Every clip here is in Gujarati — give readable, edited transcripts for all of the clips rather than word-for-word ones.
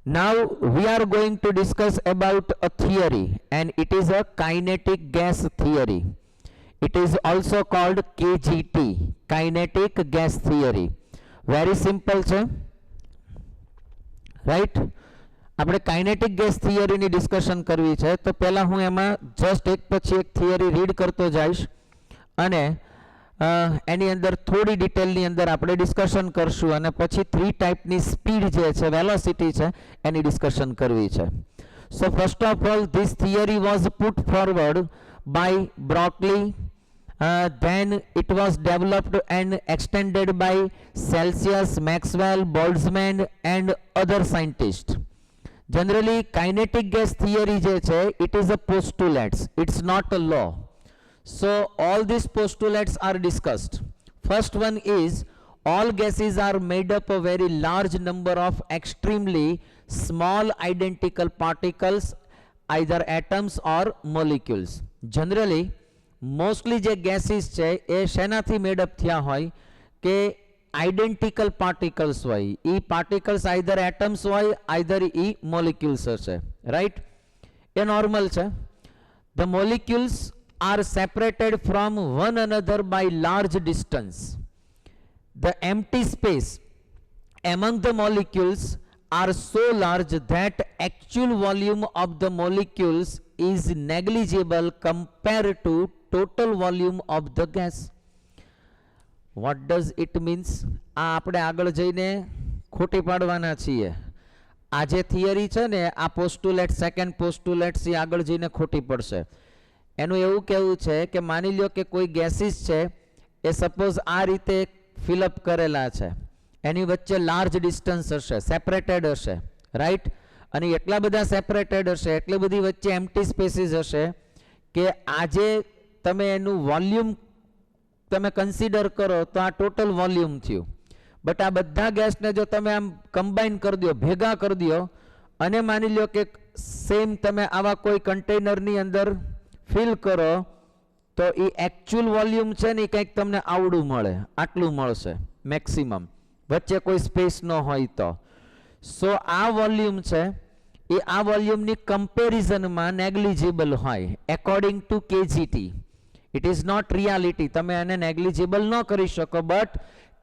Now we are going to discuss about a theory, and it is a kinetic gas theory. It is also called KGT, kinetic gas theory. Very simple છે, right? આપણે કાઇનેટિક ગેસ થિયરીની ડિસ્કશન કરવી છે, તો પહેલા હું એમાં જસ્ટ એક પછી એક થિયરી રીડ કરતો જઈશ અને એની અંદર થોડી ડિટેલની અંદર આપણે ડિસ્કશન કરશું અને પછી 3 ટાઈપની સ્પીડ જે છે, વેલોસિટી છે, એની ડિસ્કશન કરવી છે. So first of all, this theory was put forward by Broglie. Then it was developed and extended by Celsius, Maxwell, Boltzmann and other scientists. Generally, kinetic gas theory je che, it is a postulates, it's not a law. So all these postulates are discussed. First one is, all gases are made up of very large number of extremely small identical particles, either atoms or molecules. Generally, mostly જે ગેસીસ છે એ શેનાથી મેડઅપ થયા હોય કે આઇડેન્ટિકલ પાર્ટિકલ્સ હોય. એ પાર્ટિકલ્સ આઈધર એટમ્સ હોય, આઈધર એ મોલિક્યુલ્સ હશે, રાઈટ? એ નોર્મલ છે. The molecules are separated from one another by large distance. The empty space among the molecules are so large that actual volume of the molecules is negligible compared to total volume of the gas. What does it means? આ આપણે આગળ જઈને ખોટી પાડવાના છીએ. આ જે થિયરી છે ને, આ પોસ્ટુલેટ, સેકન્ડ પોસ્ટુલેટ એ આગળ જઈને ખોટી પડશે. એનું એવું કહેવું છે કે માની લ્યો કે કોઈ ગેસીસ છે એ સપોઝ આ રીતે ફિલઅપ કરેલા છે, એની વચ્ચે લાર્જ ડિસ્ટન્સ હશે, સેપરેટેડ હશે, રાઈટ? અને એટલા બધા સેપરેટેડ હશે, એટલી બધી વચ્ચે એમ્પ્ટી સ્પેસીસ હશે કે આજે તમે એનું વોલ્યુમ તમે કન્સિડર કરો તો આ ટોટલ વોલ્યુમ થયું. બટ આ બધા ગેસને જો તમે આમ કમ્બાઈન કરી દો, ભેગા કરી દો અને માની લો કે સેમ તમે આવા કોઈ કન્ટેનરની અંદર ફિલ કરો તો એ એકચ્યુઅલ વોલ્યુમ છે ને, કંઈક તમને આવડું મળે, આટલું મળશે મેક્સિમમ, વચ્ચે કોઈ સ્પેસ ન હોય તો. સો આ વોલ્યુમ છે એ આ વોલ્યુમની કમ્પેરિઝનમાં નેગ્લિજિબલ હોય according to KGT. It is not reality. તમે આને નેગ્લિજિબલ ન કરી શકો, બટ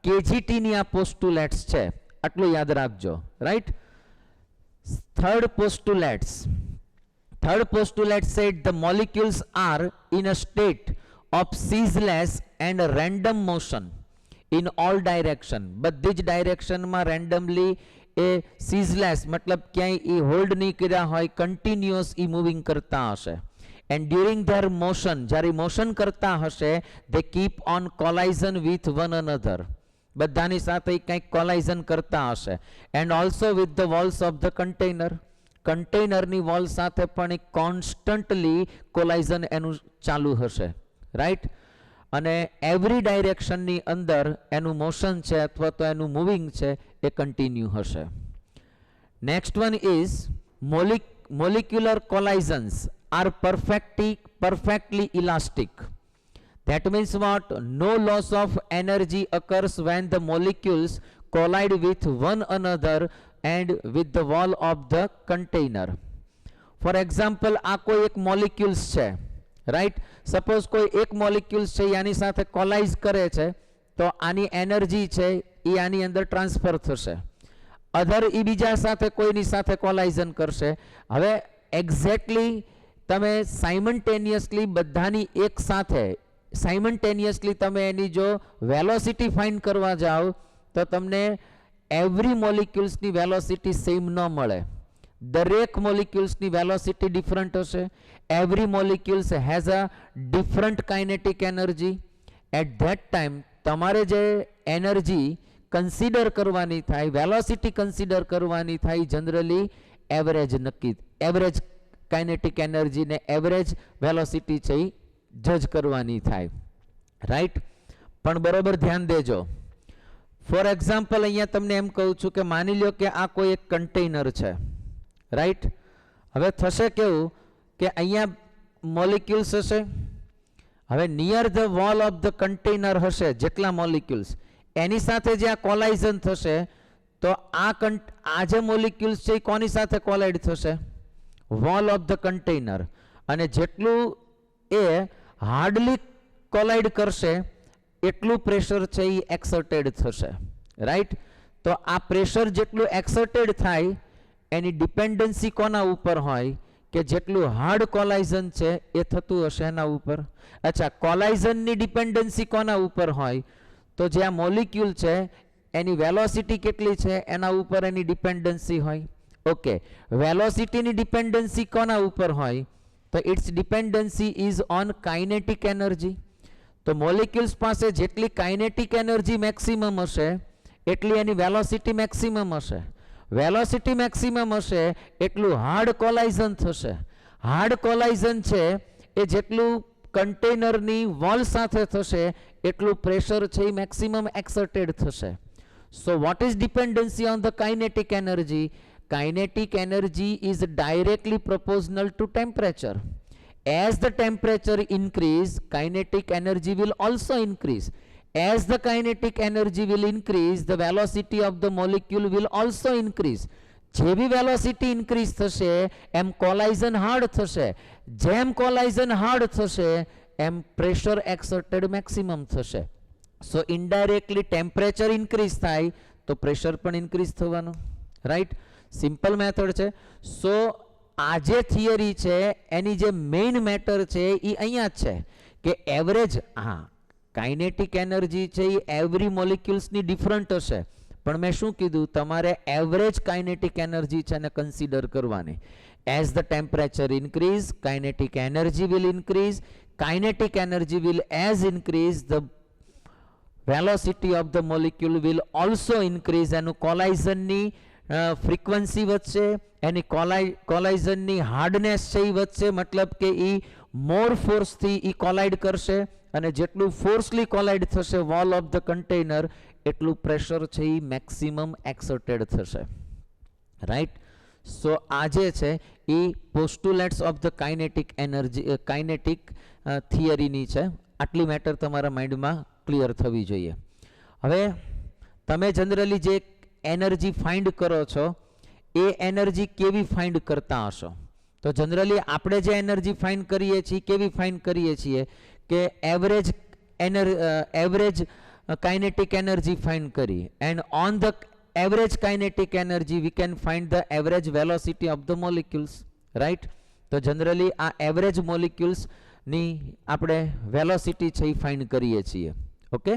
કેજીટીની આ પોસ્ટુલેટ્સ છે, આટલું યાદ રાખજો, right? Third postulate said the molecules are in a state of ceaseless and random motion in all direction. બધી જ ડાયરેક્શનમાં રેન્ડમલી એ સીઝલેસ મતલબ ક્યાંય એ હોલ્ડ નહીં કર્યા હોય, કન્ટિન્યુઅસ એ મૂવિંગ કરતા હશે. એન્ડ ડ્યુરિંગ ધેર મોશન, જ્યારે મોશન કરતા હશે, they keep on collision with one another. બધાની સાથે કંઈક કોલાઇઝન કરતા હશે. And also with the walls of the container, કન્ટેનરની વોલ સાથે પણ એક કોન્સ્ટન્ટલી કોલાઇઝન એનું ચાલુ હશે, રાઈટ? અને એવરી ડાયરેક્શનની અંદર એનું મોશન છે અથવા તો એનું મૂવિંગ છે એ કન્ટિન્યુ હશે. Next one is molecular collisions are perfectly elastic. That means what? No loss of energy occurs when the molecules collide with one another and with the wall of the container. For example, આ કોઈ એક મોલિક્યુલ્સ છે, રાઈટ? સપોઝ કોઈ એક મોલિક્યુલ્સ છે આની સાથે કોલાઇઝ કરે છે તો આની એનર્જી છે એ આની અંદર ટ્રાન્સફર થશે. અધર એ બીજા સાથે કોઈની સાથે કોલાઇઝન કરશે. હવે એક્ઝેક્ટલી તમે સાઇમલ્ટેનિયસલી બધાની એક સાથે સાઇમલ્ટેનિયસલી તમે એની જો વેલોસિટી ફાઇન્ડ કરવા જાઓ તો તમને એવરી મોલિક્યુલ્સની વેલોસિટી સેમ ન મળે. દરેક મોલિક્યુલ્સની વેલોસિટી ડિફરન્ટ હશે. Every molecules has a different kinetic energy. At that time તમારે જે એનર્જી કન્સિડર કરવાની થાય, વેલોસિટી કન્સિડર કરવાની થાય, જનરલી એવરેજ નક્કી, એવરેજ કાઇનેટિક એનર્જી ને એવરેજ વેલોસિટી છે એ જજ કરવાની થાય, રાઈટ? પણ બરોબર ધ્યાન દેજો. ફોર એક્ઝામ્પલ, અહીંયા તમને એમ કહું છું કે માની લો કે આ કોઈ એક કન્ટેનર છે, રાઈટ? હવે થશે કેવું કે અહીંયા મોલિક્યુલ્સ હશે. હવે near the wall of the container હશે જેટલા મોલિક્યુલ્સ, એની સાથે જે આ કોલાઇઝન થશે તો તો આ જે મોલિક્યુલ્સ છે એ કોની સાથે કોલાઇડ થશે? Wall of the container. અને જેટલું એ હાર્ડલી કોલાઇડ કરશે એટલું પ્રેશર છે એ એક્સર્ટેડ થશે, રાઈટ? તો આ પ્રેશર જેટલું એક્સર્ટેડ થાય એની ડિપેન્ડન્સી કોના ઉપર હોય? કે જેટલું હાર્ડ કોલાઇઝન છે એ થતું હશે એના ઉપર. અચ્છા, કોલાઇઝનની ડિપેન્ડન્સી કોના ઉપર હોય? તો જે આ મોલિક્યુલ છે એની વેલોસિટી કેટલી છે એના ઉપર એની ડિપેન્ડન્સી હોય. ઓકે, વેલોસિટીની ડિપેન્ડન્સી કોના ઉપર હોય? તો its dependency is on kinetic energy. તો મોલિક્યુલ્સ પાસે જેટલી કાઇનેટિક એનર્જી મેક્સિમમ હશે એટલી એની વેલોસિટી મેક્સિમમ હશે. વેલોસિટી મેક્સિમમ હશે એટલું હાર્ડ કોલાઇઝન થશે. હાર્ડ કોલાઇઝન છે એ જેટલું કન્ટેનરની વોલ સાથે થશે એટલું પ્રેશર છે એ મેક્સિમમ એક્સર્ટેડ થશે. So what is dependency on the kinetic energy? Kinetic energy is directly proportional to temperature. As the temperature increase, kinetic energy will also increase. As the kinetic energy will increase, the velocity of the molecule will also increase. જેવી વેલોસિટી ઇન્ક્રીઝ થશે એમ કોલાઇઝન હાર્ડ થશે. જેમ કોલાઇઝન હાર્ડ થશે એમ પ્રેશર એક્સર્ટેડ મેક્સિમમ થશે. સો ઇનડાયરેક્ટલી ટેમ્પરેચર ઇન્ક્રીઝ થાય તો પ્રેશર પણ ઇન્ક્રીઝ થવાનું, રાઈટ? સિમ્પલ મેથડ છે. સો આ જે થિયરી છે એની જે મેઇન મેટર છે એ અહીંયા જ છે કે એવરેજ, હા, કાઇનેટિક એનર્જી છે એ એવરી મોલિક્યુલ્સની ડિફરન્ટ હશે, પણ મેં શું કીધું? તમારે એવરેજ કાઇનેટિક એનર્જી છે એને કન્સિડર કરવાની. As the temperature increase, kinetic energy will increase. Kinetic energy will as increase, the velocity of the molecule will also increase. એનું કોલાઇઝનની ફ્રીક્વન્સી વધશે, એની કોલાઇઝનની હાર્ડનેસ છે એ વધશે, મતલબ કે એ મોર ફોર્સથી એ કોલાઇડ કરશે અને જેટલું ફોર્સલી કોલાઇડ થશે વોલ ઓફ ધ કન્ટેનર એટલું પ્રેશર છે એ મેક્સિમમ એક્સર્ટેડ થશે, રાઈટ? સો આ જે છે એ postulates of the kinetic energy kinetic થિયરીની છે. આટલી મેટર તમારા માઇન્ડમાં ક્લિયર થવી જોઈએ. હવે તમે જનરલી જે એનર્જી ફાઇન્ડ કરો છો એ એનર્જી કેવી ફાઇન્ડ કરતા હશો? તો જનરલી આપણે જે એનર્જી ફાઇન્ડ કરીએ છીએ કેવી ફાઇન્ડ કરીએ છીએ કે એવરેજ કાઇનેટિક એનર્જી ફાઇન્ડ કરી, and on the average kinetic energy we can find the average velocity of the molecules, right? તો જનરલી આ એવરેજ મોલિક્યુલ્સની આપણે વેલોસિટી છે એ ફાઇન્ડ કરીએ છીએ. Okay,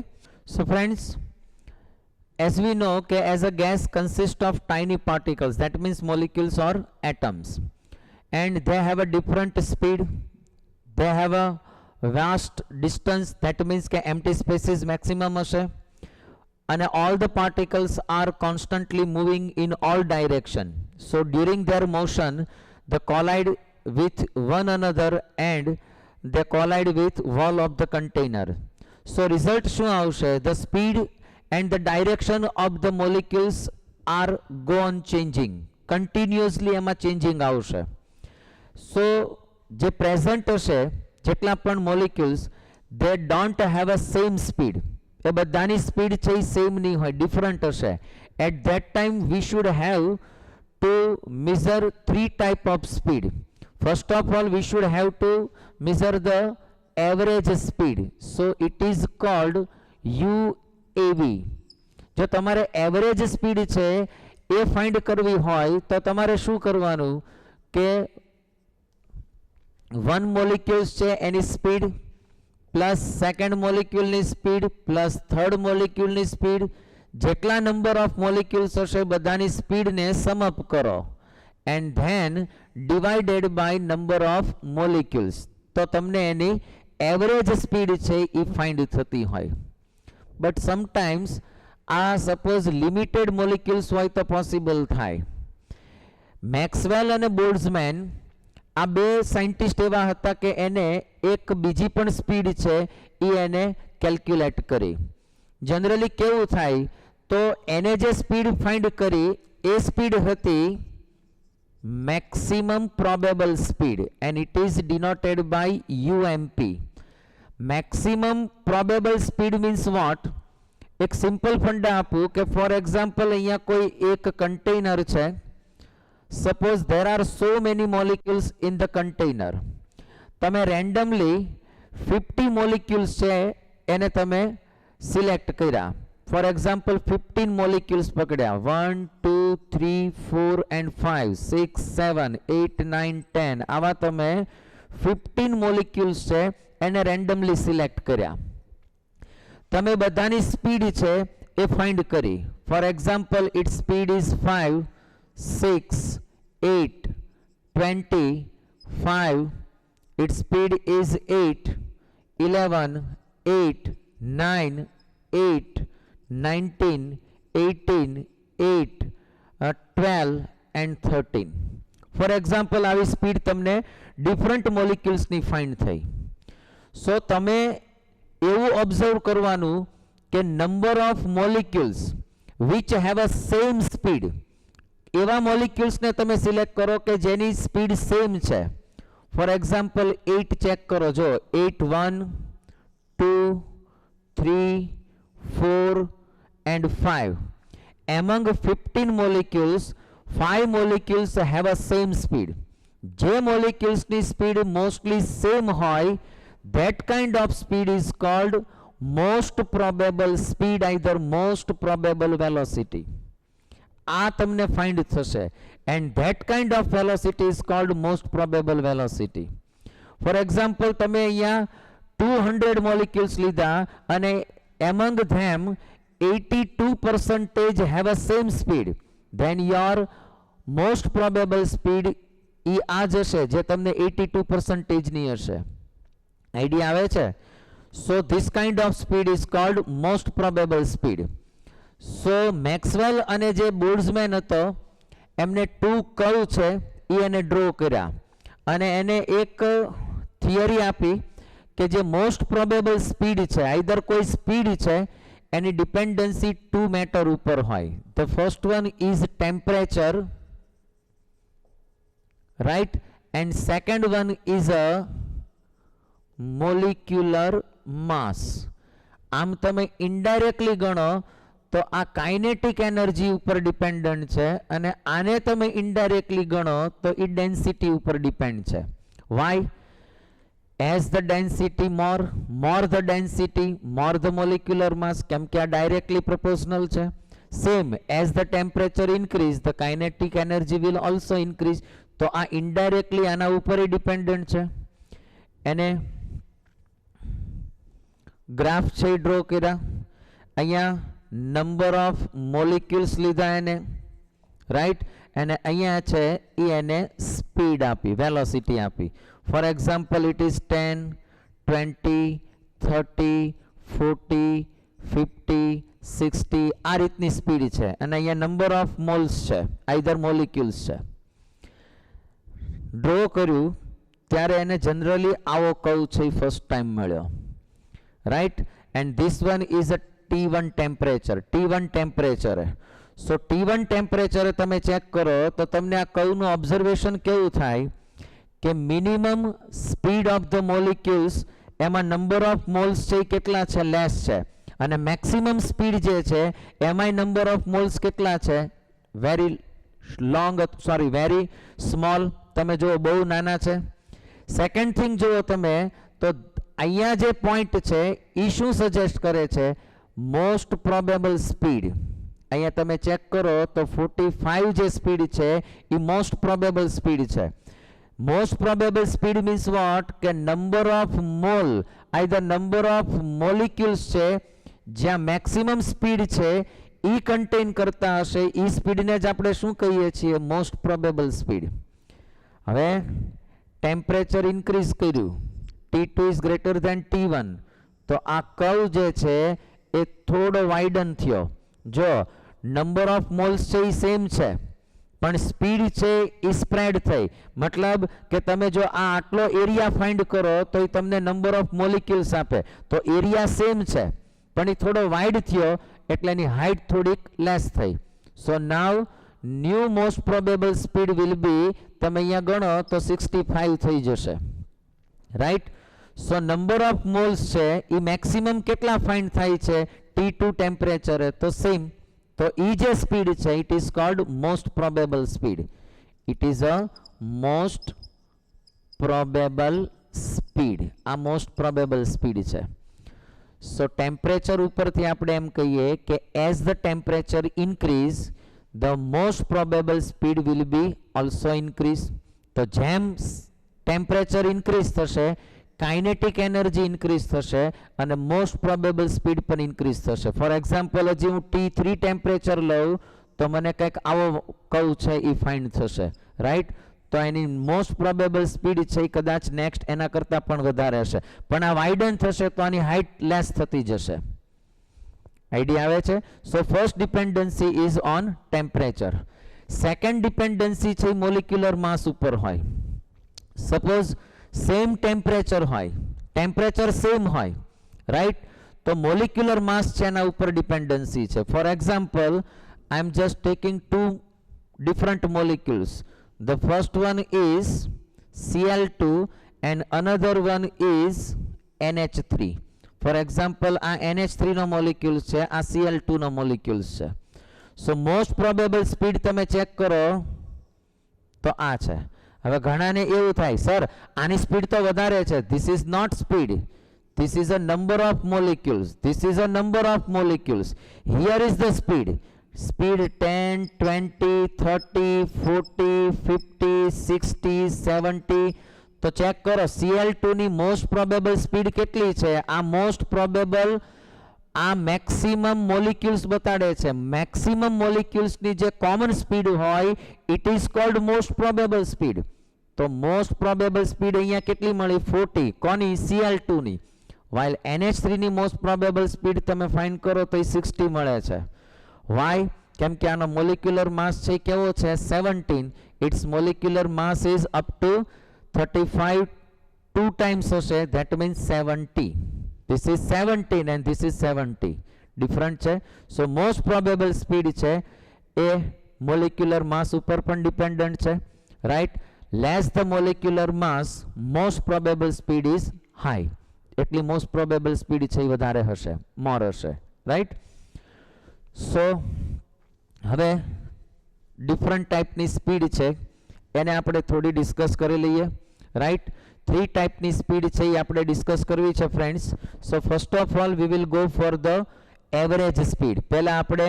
so friends, as we know that as a gas consists of tiny particles, that means molecules or atoms, and they have a different speed, they have a vast distance, that means that empty space is maximum hase, and all the particles are constantly moving in all direction. So during their motion they collide with one another and they collide with wall of the container. So result શું આવશે? The speed and the direction of the molecules are go on changing, continuously એમાં changing આવશે. So જે present હશે જેટલા પણ molecules, they don't have a same speed. એ બધાની સ્પીડ છે એ સેમ નહીં હોય, ડિફરન્ટ હશે. At that time we should have to measure three type of speed. First of all we should have to measure the average speed. So it is called UAV. જો તમારે એવરેજ સ્પીડ છે એ ફાઇન્ડ કરવી હોય તો તમારે શું કરવાનું કે વન મોલિક્યુલ્સ છે એની સ્પીડ પ્લસ સેકન્ડ મોલિક્યુલની સ્પીડ પ્લસ થર્ડ મોલિક્યુલની સ્પીડ, જેટલા નંબર ઓફ મોલિક્યુલ્સ હશે બધાની સ્પીડને સમ અપ કરો and then divided by number of molecules, તો તમને એની એવરેજ સ્પીડ છે એ ફાઇન્ડ થતી હોય. બટ સમટાઈમ્સ આ સપોઝ લિમિટેડ મોલિક્યુલ્સ હોય તો પોસિબલ થાય. મેક્સવેલ અને બોલ્ટ્ઝમેન આ બે સાયન્ટિસ્ટ એવા હતા કે એને એક બીજી પણ સ્પીડ છે એ એને કેલ્ક્યુલેટ કરી. જનરલી કેવું થાય તો એને જે સ્પીડ ફાઇન્ડ કરી એ સ્પીડ હતી maximum probable speed and it is denoted by UMP. maximum probable speed means what? એક સિમ્પલ ફંડા આપું કે ફોર એક્ઝામ્પલ અહીંયા કોઈ એક કન્ટેનર છે. Suppose there are so many molecules in the container. તમે રેન્ડમલી 50 મોલિક્યુલ્સ છે એને તમે સિલેક્ટ કર્યા. ફોર એક્ઝામ્પલ 15 મોલિક્યુલ્સ પકડ્યા. 1 2 3 4 એન્ડ 5 6 7 8 9 10 આવા તમે 15 મોલિક્યુલ્સ છે એને રેન્ડમલી સિલેક્ટ કર્યા. તમે બધાની સ્પીડ છે એ ફાઇન્ડ કરી. For example it speed is 5 6 8 20 5. its speed is 8 11 8 9 8 19 18 8 12 and 13. For example આવી સ્પીડ તમને ડિફરન્ટ મોલિક્યુલ્સની ફાઇન્ડ થઈ. સો તમે એવું ઓબ્ઝર્વ કરવાનું કે number of molecules which have a same speed, એવા મોલિક્યુલ્સને તમે સિલેક્ટ કરો કે જેની સ્પીડ સેમ છે. ફોર એક્ઝામ્પલ 8 ચેક કરો. જો 8 1 2 3 4 and 5. Among 15 molecules, 5 molecules have a same speed. જે મોલિક્યુલ્સની સ્પીડ મોસ્ટલી સેમ હોય, that kind of speed is called most probable speed, either most probable velocity. આ તમને ફાઇન્ડ થશે. and that kind of velocity is called most probable velocity. For example, તમે અહીંયા 200 molecules લીધા અને among them 82% have a same speed, then your most probable speed એ આ જ હશે જે તમને 82% ની હશે. આઈડિયા આવે છે? So this kind of speed is called most probable speed. So Maxwell અને જે બોલ્ટ્ઝમેન હતો એમને 2 કર્વ છે એ એને ડ્રો કર્યા અને એને એક થિયરી આપી કે જે મોસ્ટ પ્રોબેબલ સ્પીડ છે, આઈધર કોઈ સ્પીડ છે એની ડિપેન્ડન્સી 2 મેટર ઉપર હોય. The first one is temperature, right, and second one is a molecular mass. આમ તમે ઇનડાયરેક્ટલી ગણો તો આ કાઇનેટિક એનર્જી ઉપર ડિપેન્ડન્ટ છે અને આને તમે ઇનડાયરેક્ટલી ગણો તો એ ડેન્સિટી ઉપર ડિપેન્ડ છે. Why? As the density more the density more the molecular mass, કેમ કે આ ડાયરેક્ટલી પ્રોપોર્શનલ છે. Same as the temperature increase the kinetic energy will also increase. તો આ ઇનડાયરેક્ટલી આના ઉપર ડિપેન્ડન્ટ છે. એને ગ્રાફ છે ડ્રો કર્યા. અહીંયા નંબર ઓફ મોલિક્યુલ્સ લીધા એને, રાઈટ, અને અહીંયા છે એ એને સ્પીડ આપી, વેલોસિટી આપી. ફોર એક્ઝામ્પલ ઇટ ઇઝ 10 20 30 40 50 60 આ રીતની સ્પીડ છે અને અહીંયા નંબર ઓફ મોલ્સ છે, આઈધર મોલિક્યુલ્સ છે. ડ્રો કર્યું ત્યારે એને જનરલી આવો કર્વ છે એ ફર્સ્ટ ટાઈમ મળ્યો, right. And this one is a T1 temperature. T1 temperature. So T1 temperature તમે ચેક કરો તો તમને આ કર્વનું ઓબ્ઝર્વેશન કેવું થાય કે minimum speed of the molecules એમાં નંબર ઓફ મોલ્સ છે એ કેટલા છે? લેસ છે. અને મેક્સિમમ સ્પીડ જે છે એમાંય નંબર ઓફ મોલ્સ કેટલા છે? Very small. તમે જુઓ બહુ નાના છે. સેકન્ડ થિંગ જુઓ તમે તો અહીંયા જે પોઈન્ટ છે એ શું સજેસ્ટ કરે છે? Most probable speed. અહીંયા તમે ચેક કરો તો 45 જે સ્પીડ છે એ મોસ્ટ પ્રોબેબલ સ્પીડ છે. Most probable speed means what? કે number of mole, either number of molecules છે જ્યાં મેક્સિમમ સ્પીડ છે એ કન્ટેન કરતા હશે એ સ્પીડને જ આપણે શું કહીએ છીએ? Most probable speed. હવે ટેમ્પરેચર ઇન્ક્રીઝ કર્યું, T2 is greater than T1, તો આ કર્વ જે છે એ થોડો વાઇડન થયો. જો નંબર ઓફ મોલ્સ છે એ સેમ છે પણ સ્પીડ છે એ સ્પ્રેડ થઈ. મતલબ કે તમે જો આ આટલો એરિયા ફાઇન્ડ કરો તો એ તમને નંબર ઓફ મોલિક્યુલ્સ આપે. તો એરિયા સેમ છે પણ એ થોડો વાઇડ થયો એટલે એની હાઇટ થોડીક લેસ થઈ. So now new most probable speed will be, તમે અહીંયા ગણો તો 65 થઈ જશે, right. So number of moles છે એ મેક્સિમમ કેટલા ફાઇન્ડ થાય છે? T2 टेम्परेचर है तो सेम, तो ई जे स्पीड है it is called most probable speed, it is a most probable speed, आ मोस्ट प्रोबेबल स्पीड है। सो टेम्परेचर ऊपर थी आपणे एम कहीए कि as the temperature increase the most probable speed will be also increase. तो जेम टेम्परेचर इंक्रीज थशे काइनेटिक एनर्जी इंक्रीज थशे અને મોસ્ટ પ્રોબેબલ સ્પીડ પણ ઇન્ક્રીઝ થશે। ફોર એક્ઝામ્પલ હજી હું T3 ટેમ્પરેચર લઉં તો મને કંઈક આવો કર્વ છે એ ફાઇન્ડ થશે, રાઈટ। તો એની મોસ્ટ પ્રોબેબલ સ્પીડ છે એ કદાચ નેક્સ્ટ એના કરતાં પણ વધારે હશે, પણ આ વાઇડન થશે તો આની હાઇટ લેસ થતી જશે। આઈડિયા આવે છે? So first dependency is on temperature. Second dependency છે મોલિક્યુલર માસ ઉપર હોય। સપોઝ सेम टेम्परेचर होय, टेम्परेचर सेम होय, राइट, तो मोलिक्युलर मास છે એના ઉપર ડિપેન્ડન્સી છે। For example I am just taking two different molecules, the first one is Cl2 and another one is NH3। For example આ NH3 નો મોલિક્યુલ છે, આ Cl2 નો મોલિક્યુલ છે। સો મોસ્ટ પ્રોબેબલ સ્પીડ તમે ચેક કરો તો આ છે। હવે ઘણાને એવું થાય સર આની સ્પીડ તો વધારે છે, this is not speed, this is a number of molecules, this is a number of molecules, here is the speed, speed 10 20 30 40 50 60 70। તો ચેક કરો Cl2 ની મોસ્ટ પ્રોબેબલ સ્પીડ કેટલી છે, આ મોસ્ટ પ્રોબેબલ આ મેક્સિમમ મોલિક્યુલ્સ બતાડે છે। મેક્સિમમ મોલિક્યુલ્સ ની જે કોમન સ્પીડ હોય it is cold most probable speed. તો મોસ્ટ પ્રોબેબલ સ્પીડ અહીંયા કેટલી મળી 40, કોની? Cl2 ની। while NH3 ની મોસ્ટ પ્રોબેબલ સ્પીડ તમે ફાઇન્ડ કરો તો 60 મળે છે। વાય? કેમ કે આનો મોલિક્યુલર માસ છે કેવો છે 17, its molecular mass is up to 35, 2 times હશે, that means 70। This is 17 and this is 70, different છે। so most probable speed છે એ molecular mass ઉપર પણ dependent છે, right। less the molecular mass most probable speed is high, એટલી most probable speed છે એ વધારે હશે, more હશે, right। so હવે different type ની speed છે એને આપણે થોડી ડિસ્કસ કરી લઈએ, right। 3 टाइपनी स्पीड છે એ આપણે ડિસ્કસ કરવી છે friends. So first of all V will go for the average speed. પહેલા આપણે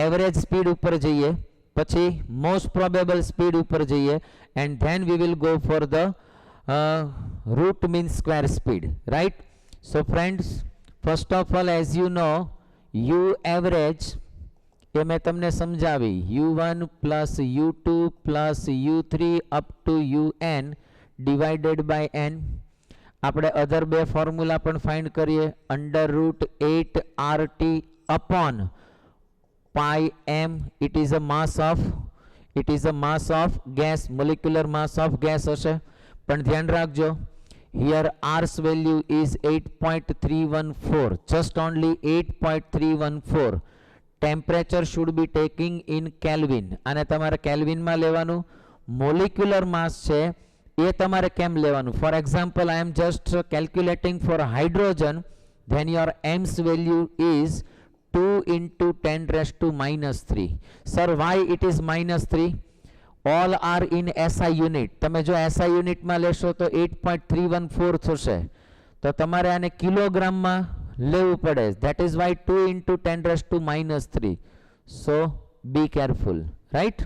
એવરેજ સ્પીડ ઉપર જઈએ, પછી મોસ્ટ પ્રોબેબલ સ્પીડ ઉપર જઈએ and then we will go for the root mean square speed, right. So friends first of all as you know you average એ મેં તમને સમજાવી, u1 plus u2 plus u3 up to un divided by n। આપણે અધર બે ફોર્મ્યુલા પણ ફાઇન્ડ કરીએ, √8 RT upon pi m, it is a mass of gas, molecular mass of gas હશે। પણ ધ્યાન રાખજો here R's value is 8.314, just only 8.314। temperature should be taking in Kelvin, અને તમારે કેલ્વિન માં લેવાનું। molecular mass છે ये तमारे केम लेवानु। For example I am just calculating for hydrogen, then your m's value is 2 into 10 raised to -3। sir why it is -3? all are in SI unit। તમે જો SI unit માં લેશો તો 8.314 થશે, તો તમારે આને કિલોગ્રામ માં લેવું પડે, that is why 2 into 10 raised to -3। so be careful, right।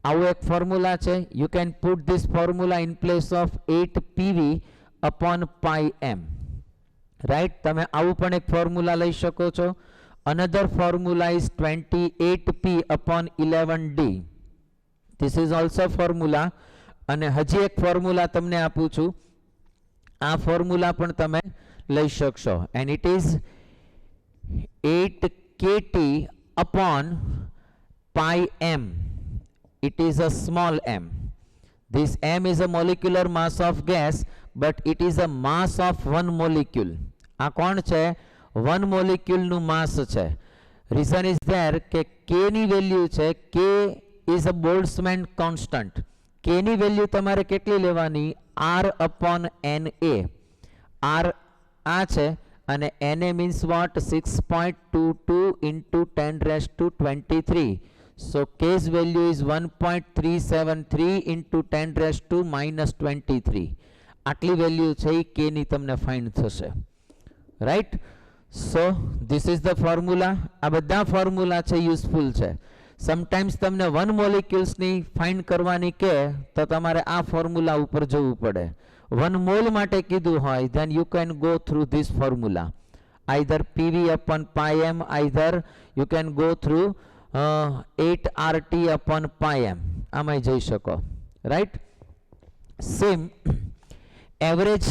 આવો એક ફોર્મ્યુલા છે, you can put this formula in place of 8 PV upon pi m, right। તમે આવું પણ એક ફોર્મ્યુલા લઈ શકો છો। another formula is 28P upon 11D, this is also formula। અને હજી એક ફોર્મ્યુલા તમને આપું છું, આ ફોર્મ્યુલા પણ તમે લઈ શકશો and it is 8 KT upon pi m, it is a small m। this m is a molecular mass of gas but it is a mass of one molecule। આ કોણ છે? one molecule નું mass છે। reason is there કે k ની વેલ્યુ છે, k is a Boltzmann constant, k ની વેલ્યુ તમારે કેટલી લેવાની? r upon na। r આ છે અને Na means what? 6.22 into 10 raised to 23. So K's value is 1.373 into 10 raised to minus 23. આટલી વેલ્યુ છે એ K ની તમને ફાઇન્ડ થશે, right? So this is the formula. આ બધા ફોર્મ્યુલા છે યુઝફુલ છે. સમટાઈમ્સ તમને 1 મોલિક્યુલ્સની ફાઇન્ડ કરવાની કે તો તમારે આ ફોર્મ્યુલા ઉપર જવું પડે. 1 મોલ માટે કીધું હોય then you can go through this formula, either PV upon pi m, either you can go through 8 RT upon pi m. આમાં જઈ શકો, right? Same average.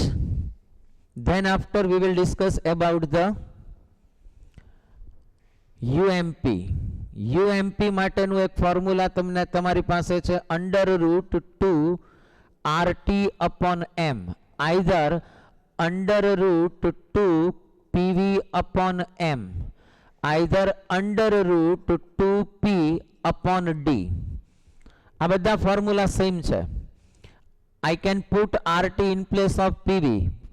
Then after we will discuss about the UMP. UMP માટેનું એક ફોર્મ્યુલા તમને તમારી પાસે છે, under route 2 RT upon m, either under root 2 PV upon m, either under root 2P upon D. આ બધા ફોર્મ્યુલા સેમ છે. I can put RT in place of PV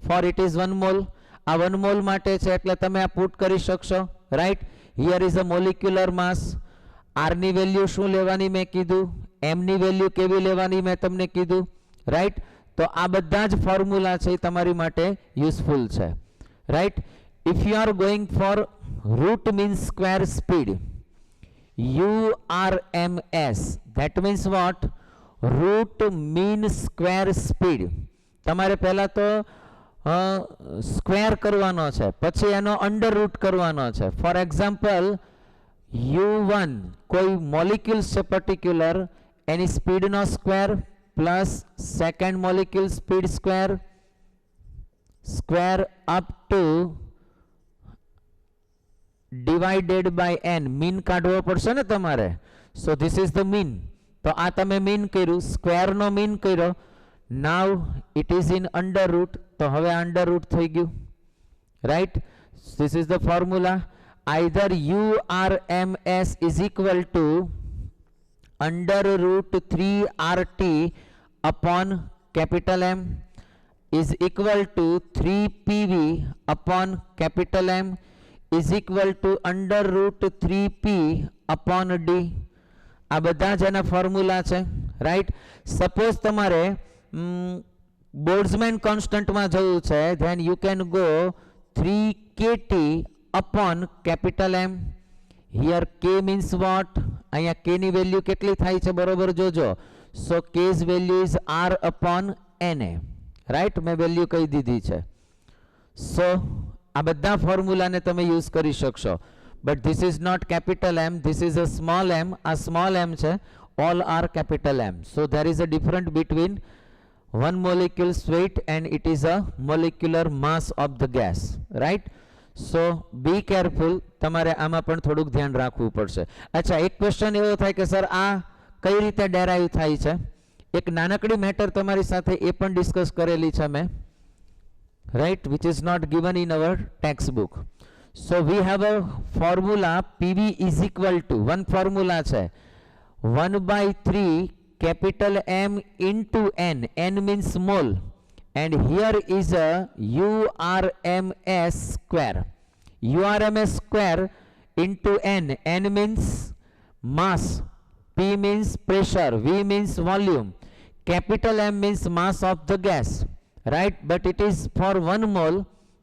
for it is 1 mole. આ 1 mole માટે છે એટલે તમે આ પુટ કરી શકશો, right? Here is a molecular mass. R ની વેલ્યુ શું લેવાની મેં કીધું, M ની વેલ્યુ કેવી લેવાની મેં તમને કીધું, રાઈટ? તો આ બધા જ ફોર્મ્યુલા છે તમારી માટે યુઝફુલ છે, right? If you are going for root mean square speed, URMS, that means what? Root mean square speed. તમારે પહેલા તો સ્ક્વેર કરવાનો છે, પછી એનો અંડર રૂટ કરવાનો છે. ફોર એક્ઝામ્પલ U1 કોઈ મોલિક્યુલ્સ છે પર્ટિક્યુલર, એની સ્પીડનો square plus second molecule speed square up to divided by n. Mean કાઢવો પડશે ને તમારે. So this is the mean. તો આ તમે મીન કર્યું, સ્ક્વેરનો મીન કર્યો. Now it is in under root, તો હવે અંડર રૂટ થઈ ગયું, right? This is the formula. Either URMS is equal to under root 3 RT upon capital M is equal to 3 PV upon capital M is equal to under root 3P upon D. આ બધા જ એના ફોર્મ્યુલા છે, રાઈટ? સપોઝ તમારે બોલ્ટ્ઝમેન કોન્સ્ટન્ટમાં જવું છે, then you can go 3KT upon capital M. Here K means what? અહીંયા K ની વેલ્યુ કેટલી થાય છે બરોબર જોજો. So K's value is R upon Na, right? મેં વેલ્યુ કહી દીધી છે. સો આ બધા ફોર્મ્યુલાને તમે યુઝ કરી શકશો. But this is not capital M, this is a small m. આ સ્મોલ m છે, all are capital M. So there is a difference between one molecule's weight and it is a molecular mass of the gas, right? So be careful. તમારે આમાં પણ થોડુંક ધ્યાન રાખવું પડશે. અચ્છા, એક ક્વેશ્ચન એવો થાય કે સર આ કઈ રીતે ડેરાઈવ થાય છે? એક નાનકડી મેટર તમારી સાથે એ પણ ડિસ્કસ કરેલી છે મેં, right? Which is not given in our text book. So we have a formula PV is equal to, one formula છે 1/3 capital M into N. N means mole. And here is a URMS square. URMS square into N. N means mass. P means pressure. V means volume. Capital M means mass of the gas. Right? But it is for 1 mole.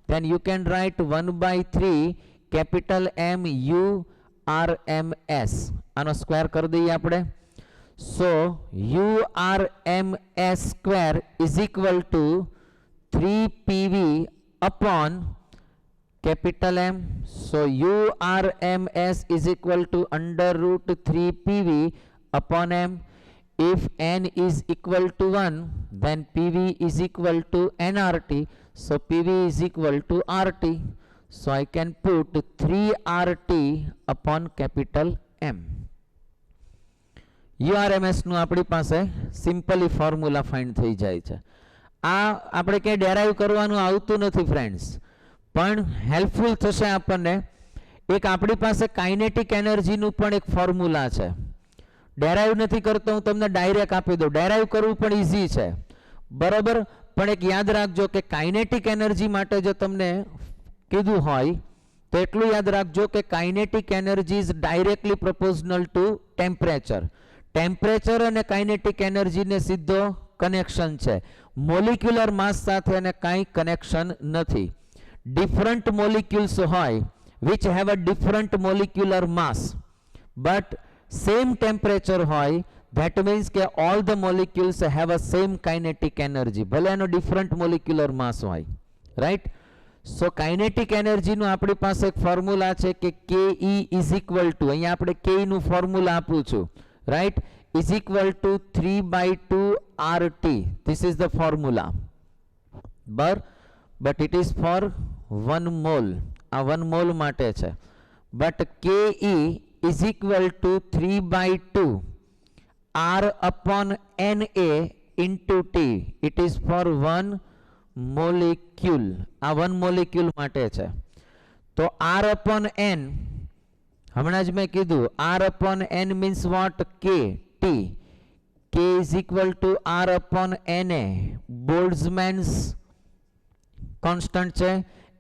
Then you can write 1/3 capital M URMS. આનો સ્ક્વેર કરી દઈએ આપણે. So URMS square is equal to 3 PV upon capital M. So URMS is equal to under root 3 PV upon M. If N is equal to 1, then PV is equal to nRT. So PV is equal to RT. So I can put 3 RT upon capital M. URMS નું આપણી પાસે સિમ્પલી ફોર્મ્યુલા ફાઇન્ડ થઈ જાય છે. આ આપણે ક્યાંય ડેરાઈવ કરવાનું આવતું નથી ફ્રેન્ડ્સ, પણ હેલ્પફુલ થશે આપણને. એક આપણી પાસે કાઇનેટિક એનર્જીનું પણ એક ફોર્મ્યુલા છે. ડેરાઈવ નથી કરતો, હું તમને ડાયરેક્ટ આપી દઉં. ડેરાઈવ કરવું પણ ઇઝી છે, બરાબર? પણ એક યાદ રાખજો કે કાઇનેટિક એનર્જી માટે જો તમને કીધું હોય તો એટલું યાદ રાખજો કે kinetic energy is directly proportional two temperature. Temperature અને કાઇનેટિક એનર્જીને સીધો કનેક્શન છે. મોલિક્યુલર માસ સાથે એને કાંઈ કનેક્શન નથી. ડિફરન્ટ મોલિક્યુલ્સ હોય which have a different molecular mass but same temperature હોય, that means કે all the molecules have a same kinetic energy, ભલે એનો different molecular mass હોય, right? So kinetic energy નું આપણી પાસે એક ફોર્મ્યુલા છે કે ke is equal to, અહીંયા આપણે ke નું ફોર્મ્યુલા આપું છું, right, is equal to 3/2 RT. This is the formula, but it is for 1 mole. આ 1 મોલ માટે છે. બટ કે is equal two 3/2 R upon Na into T. It is for 1 molecule. આ 1 મોલિક્યુલ માટે છે. તો R upon N, હમણાં જ મેં કીધું, R upon N means what? K, T. K is equal to R upon Na. Boltzmann's constant છે,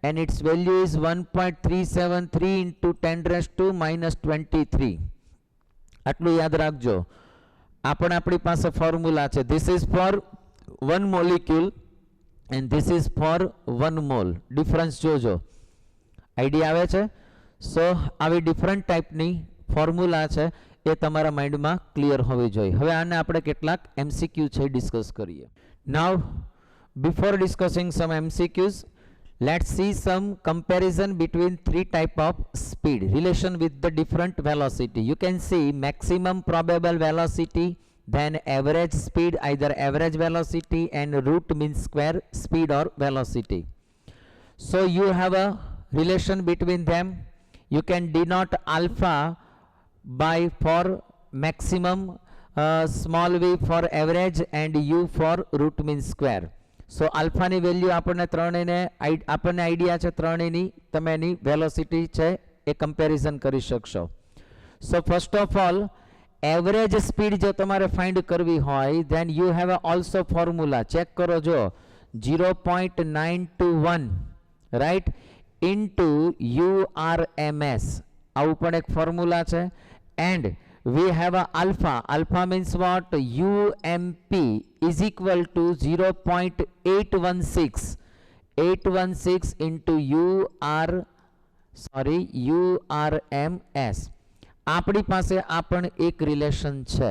and its value is 1.373 into 10 raised to minus 23. આટલું યાદ રાખજો. આપણી પાસે ફોર્મ્યુલા છે. This is for 1 molecule and this is for 1 mole. Difference જોજો. આઈડિયા આવે છે? સો આવી ડિફરન્ટ ટાઈપની ફોર્મ્યુલા છે એ તમારા માઇન્ડમાં ક્લિયર હોવી જોઈએ. હવે આને આપણે કેટલાક MCQ છે ડિસ્કસ કરીએ. Now before discussing some MCQs, let's see some comparison between 3 type of speed relation with the different velocity. You can see maximum probable velocity, then average speed, either average velocity, and root mean square speed or velocity. So you have a relation between them. You can denote alpha by for maximum, small v for average, and u for root mean square. So આલ્ફાની વેલ્યુ આપણને આઈડિયા છે ત્રણેયની, તમે એની વેલોસિટી છે એ કમ્પેરિઝન કરી શકશો. સો first of all average speed જો તમારે ફાઇન્ડ કરવી હોય then you have also formula. Check કરો જો 0.921 રાઈટ ઇન્ટુ URMS, આવું પણ એક ફોર્મ્યુલા છે. And we have a alpha means what? UMP is equal to 0.816 into URMS. આપણી પાસે આ પણ એક રિલેશન છે,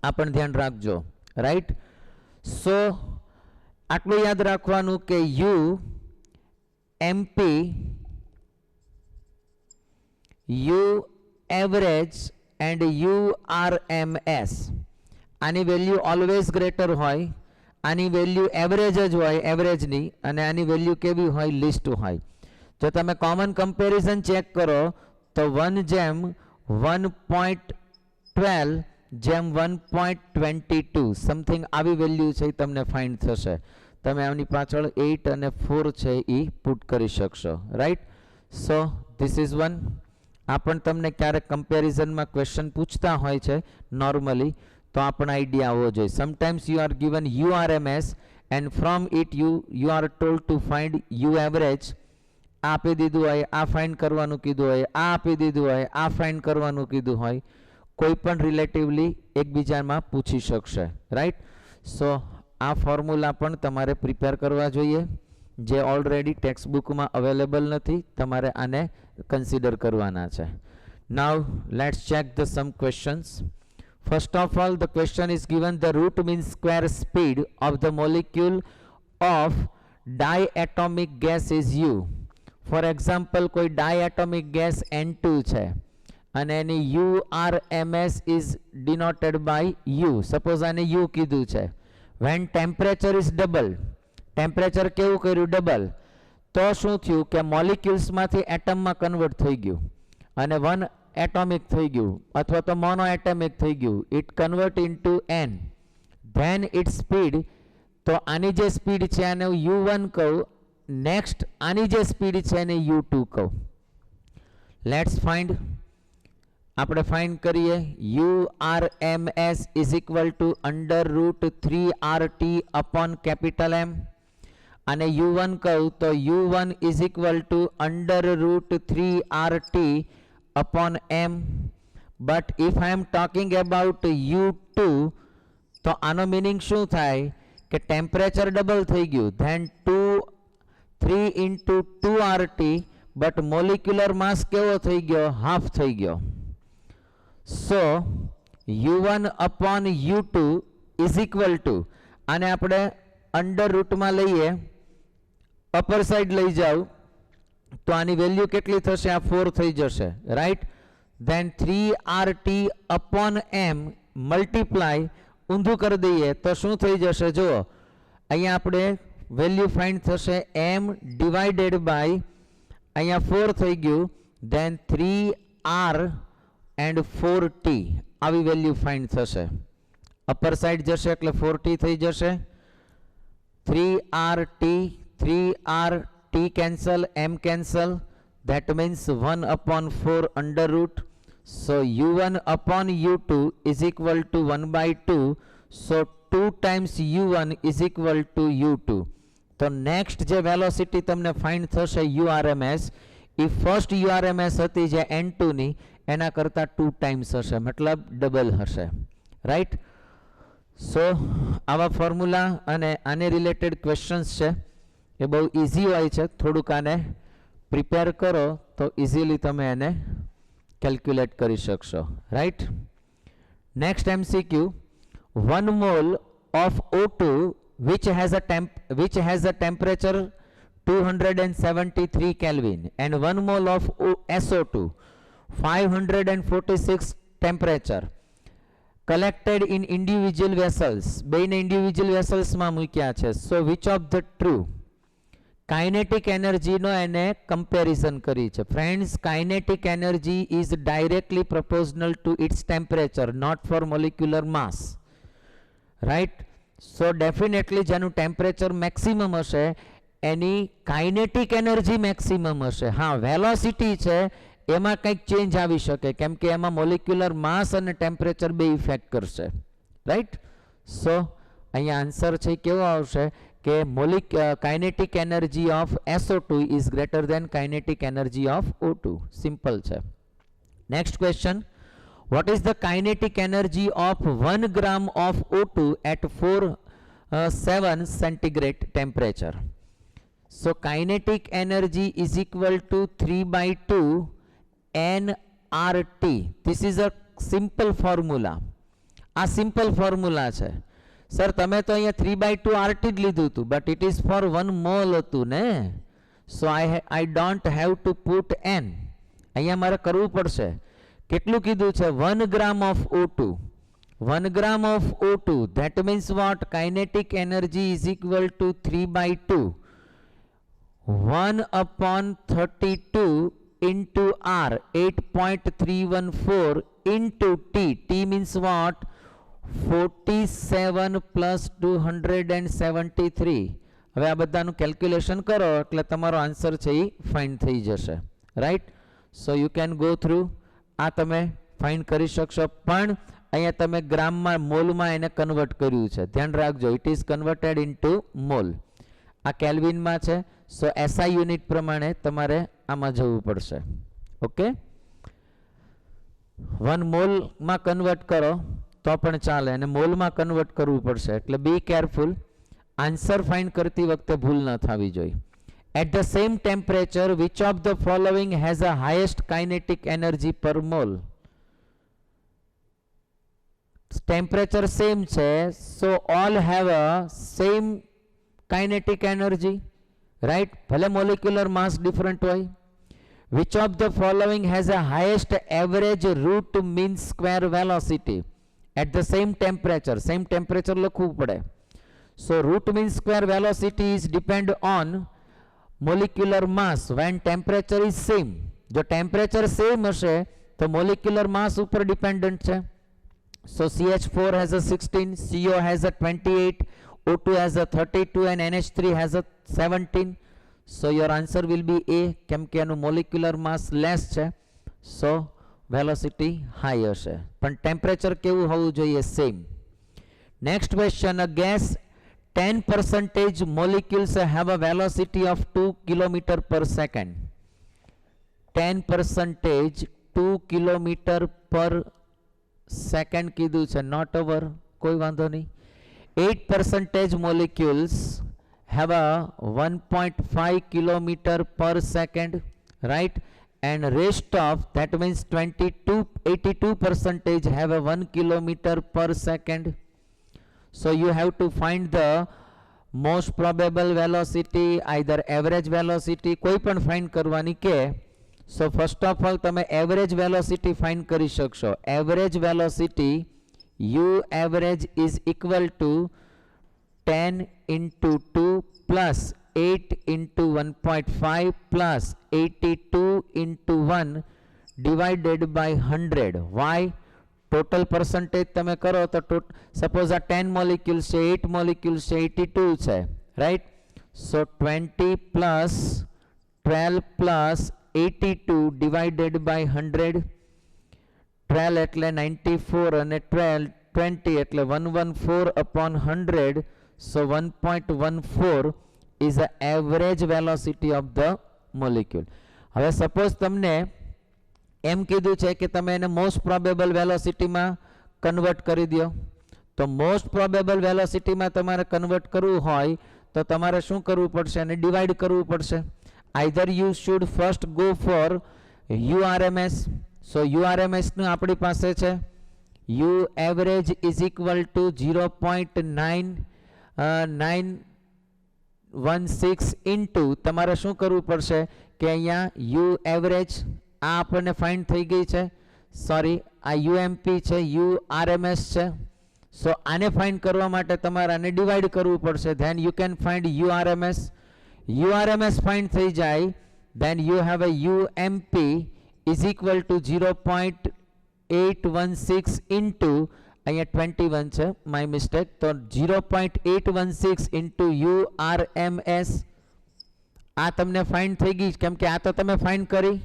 આ પણ ધ્યાન રાખજો, રાઈટ. સો આટલું યાદ રાખવાનું કે UMP, U average and URMS, આની વેલ્યુ ઓલવેઝ ગ્રેટર હોય, આની વેલ્યુ એવરેજ જ હોય એવરેજની, અને આની વેલ્યુ કેવી હોય? લિસ્ટ હોય. જો તમે કોમન કમ્પેરિઝન ચેક કરો તો 1:1.12 જેમ 1.22 સમથિંગ આવી વેલ્યુ છે એ તમને ફાઇન્ડ થશે. તમે આની પાછળ 8 અને 4 છે એ પુટ કરી શકશો, right. So this is one. આ પણ તમને ક્યારેક કમ્પેરિઝનમાં ક્વેશ્ચન પૂછતા હોય છે નોર્મલી, તો આ પણ આઈડિયા આવવો જોઈએ. Sometimes you are given URMS and from it you are told to find U average. આ આપી દીધું હોય, આ ફાઇન્ડ કરવાનું કીધું હોય, આ આપી દીધું હોય, આ ફાઇન્ડ કરવાનું કીધું હોય, કોઈ પણ રિલેટિવલી એકબીજામાં પૂછી શકશે, રાઈટ. સો આ ફોર્મ્યુલા પણ તમારે પ્રિપેર કરવા જોઈએ, જે ઓલરેડી ટેક્સ્ટ બુકમાં અવેલેબલ નથી, તમારે આને કન્સિડર કરવાના છે. Now let's check the sum questions. First of all the question is given the root mean square speed of the molecule of diatomic gas is U. For example કોઈ ડાયએટોમિક ગેસ N2 છે અને એની URMS is denoted by U. Suppose આને U કીધું છે. When temperature is double, temperature કેવું કર્યું? ડબલ. તો શું થયું કે મોલિક્યુલ્સમાંથી એટમમાં કન્વર્ટ થઈ ગયું અને 1 એટોમિક થઈ ગયું અથવા તો મોનો એટોમિક થઈ ગયું. It convert into N. Then it speed, તો આની જે સ્પીડ છે આને U1 કહું, નેક્સ્ટ આની જે સ્પીડ છે એને U2 કહું. Let's find. આપણે ફાઇન્ડ કરીએ. URMS is equal two √3RT upon capital M. આને u1 કહું તો u1 is equal to under root 3 RT upon m. But if I am talking about u2 તો આનો મીનિંગ શું થાય કે ટેમ્પરેચર ડબલ થઈ ગયું, then 3 into 2 RT, but molecular mass કેવો થઈ ગયો, હાફ થઈ ગયો. So u1 upon u2 is equal to, આને આપણે અંડર રૂટમાં લઈએ, અપર સાઈડ લઈ જાવ તો આની વેલ્યુ કેટલી થશે, આ 4 થઈ જશે, right. then 3RT upon m multiply ઊંધું કરી દઈએ તો શું થઈ જશે, જુઓ અહીંયા આપણે વેલ્યુ ફાઇન્ડ થશે m ડિવાઇડેડ બાય અહીંયા 4 થઈ ગયું, then 3R and 4T આવી વેલ્યુ ફાઇન્ડ થશે. અપર સાઈડ જશે એટલે 4T થઈ જશે. 3RT cancel, m cancel, that means 1 upon 4 under root. So u1 upon u2 is equal to 1 by 2. So 2 times u1 is equal to u2. તો નેક્સ્ટ જે વેલોસિટી તમને ફાઇન્ડ થશે URMS, એ ફર્સ્ટ URMS હતી જે n2 ની એના કરતાં 2 ટાઈમ્સ હશે, મતલબ ડબલ હશે, રાઈટ. સો આવા ફોર્મ્યુલા અને આને રિલેટેડ ક્વેશ્ચન્સ છે એ બહુ ઇઝી હોય છે, થોડુંક આને પ્રિપેર કરો તો ઇઝીલી તમે એને કેલ્ક્યુલેટ કરી શકશો, right. Next MCQ, 1 mole of O2 which has a temperature 273 Kelvin and 1 mole of SO2 546 temperature collected in individual vessels, બેને individual vessels માં મૂક્યા છે. So which of the true? Kinetic એનર્જીનો એને કમ્પેરિઝન કરી છે. Friends, kinetic energy is directly proportional to its temperature, not for molecular mass, right. So definitely જેનું ટેમ્પરેચર મેક્સિમમ હશે એની કાઇનેટિક એનર્જી મેક્સિમમ હશે. હા, વેલોસિટી છે એમાં કંઈક ચેન્જ આવી શકે કેમ કે એમાં મોલિક્યુલર માસ અને ટેમ્પરેચર બે ઇફેક્ટ કરશે, રાઈટ. સો અહીંયા આન્સર છે કેવો આવશે કે kinetic energy of SO2 is greater than kinetic energy of O2. Simple છે. Next question, what is the kinetic energy of 1 gram of O2 at 47 centigrade temperature? So kinetic energy is equal to 3 by 2 nRT. This is a simple formula. આ સિમ્પલ ફોર્મ્યુલા છે. સર તમે તો અહીંયા 3 by 2 RT જ લીધું હતું, but it is for 1 mole હતું ને, so I don't have to put n. અહીંયા મારે કરવું પડશે. કેટલું કીધું છે? 1 gram of O2. 1 gram of O2, that means what? Kinetic energy is equal to 3 by 2 1 upon 32 into R, 8.314 into T. T means what? 47 plus 273. હવે આ બધાનું કેલ્ક્યુલેશન કરો એટલે તમારો આન્સર છે એ ફાઇન્ડ થઈ જશે, right. So you can go through, આ તમે ફાઇન્ડ કરી શકશો, પણ અહીંયા તમે ગ્રામમાં મોલમાં એને કન્વર્ટ કર્યું છે, ધ્યાન રાખજો. It is converted into mall. આ કેલ્વિનમાં છે, સો SI યુનિટ પ્રમાણે તમારે આમાં જવું પડશે, ઓકે. 1 મોલમાં કન્વર્ટ કરો તો પણ ચાલે અને મોલમાં કન્વર્ટ કરવું પડશે, એટલે બી કેરફુલ. આન્સર ફાઇન્ડ કરતી વખતે ભૂલ ન થવી જોઈએ. At the same temperature, which of the following has a highest kinetic energy per mole? Temperature same છે, so all have a same kinetic energy, right? ભલે molecular mass different હોય. Which of the following has a highest average root mean square velocity at the same temperature? Same temperature લખવું પડે. So root mean square velocity is depend on molecular mass when temperature is same. જો temperature same હશે તો molecular mass ઉપર dependent છે. So CH4 has a 16, CO has a 28, O2 has a 32 and NH3 has a 17. So your answer will be A, કેમ કે એનું molecular mass less છે, so velocity high હશે. પણ temperature કેવું હોવું જોઈએ? Same. Next question, a gas 10% molecules have a velocity of 2 kilometer per second. 10% 2 kilometer per second કીધું છે, not over, કોઈ વાંધો નહીં. 8% molecules have a 1.5 kilometer per second, right? And rest of, that means 82% have a 1 kilometer per second. So you have to find the most probable velocity, either average velocity, કોઈ પણ find કરવાની કે. So first of all તમે average velocity find કરી શકશો. Average velocity, U average is equal to 10 into 2 plus 8 into 1.5 plus 82 into 1 divided by 100. Why? Total percentage તમે કરો તો suppose આ 10 molecules છે, 8 molecules છે, 82 છે, right? So 20 plus 12 plus 82 divided by 100. 12 એટલે 94 અને 12 20 એટલે 114 upon 100. So 1.14 is the average velocity of the molecule. હવે suppose તમને એમ કીધું છે કે તમે એને મોસ્ટ પ્રોબેબલ વેલોસિટીમાં કન્વર્ટ કરી દો. તો મોસ્ટ પ્રોબેબલ વેલોસિટીમાં તમારે કન્વર્ટ કરવું હોય તો તમારે શું કરવું પડશે? અને ડિવાઈડ કરવું પડશે. Either you should first go for URMS. સો URMSનું આપણી પાસે છે U average is equal to 0.9916 into તમારે શું કરવું પડશે કે અહીંયા U average આ આપણને ફાઇન્ડ થઈ ગઈ છે, સોરી આ UMP છે, URMS છે. સો આને ફાઇન્ડ કરવા માટે તમારે આને ડિવાઈડ કરવું પડશે. Then you can find URMS. URMS find થઈ જાય, then you have a UMP is equal two 0.816 into અહીંયા 21 છે, માય મિસ્ટેક. તો 0.816 ઇન્ટુ URMS આ તમને ફાઇન્ડ થઈ ગઈ, કેમ કે આ તો તમે ફાઇન્ડ કરી.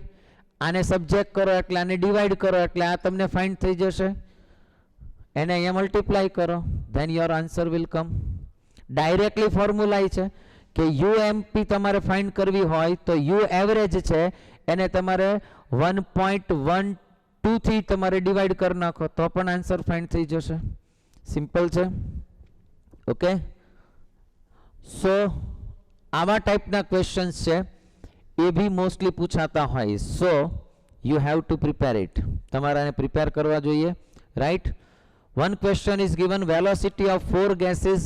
આને સબ્જેક્ટ કરો એટલે આને ડિવાઈડ કરો એટલે આ તમને ફાઇન્ડ થઈ જશે. એને અહીંયા મલ્ટીપ્લાય કરો, then your answer will come. Directly formula છે કે UMP તમારે ફાઇન્ડ કરવી હોય તો U એવરેજ છે એને તમારે 1.12 થી તમારે ડિવાઈડ કરી નાખો તો પણ આન્સર ફાઇન્ડ થઈ જશે. સિમ્પલ છે. ઓકે, સો આવા ટાઈપના ક્વેશ્ચન્સ છે એ भी મોસ્ટલી પૂછાતા હોય. So you have to prepare it. તમારે આને પ્રિપેર કરવા જોઈએ, right? One question is given, velocity of 4 gases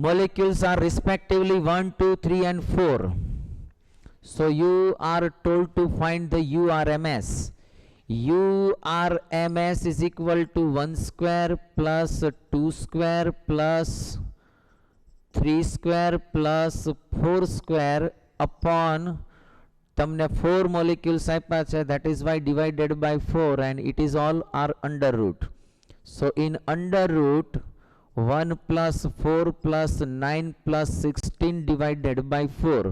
molecules are respectively 1, 2, 3 and 4. So you are told to find the URMS. URMS is equal to 1 square plus 2 square plus 3 square plus 4 square upon તમને 4 molecules આપ્યા છે, that is why divided by 4, and it is all are under root. So in under root 1 plus 4 plus 9 plus 16 divided by 4.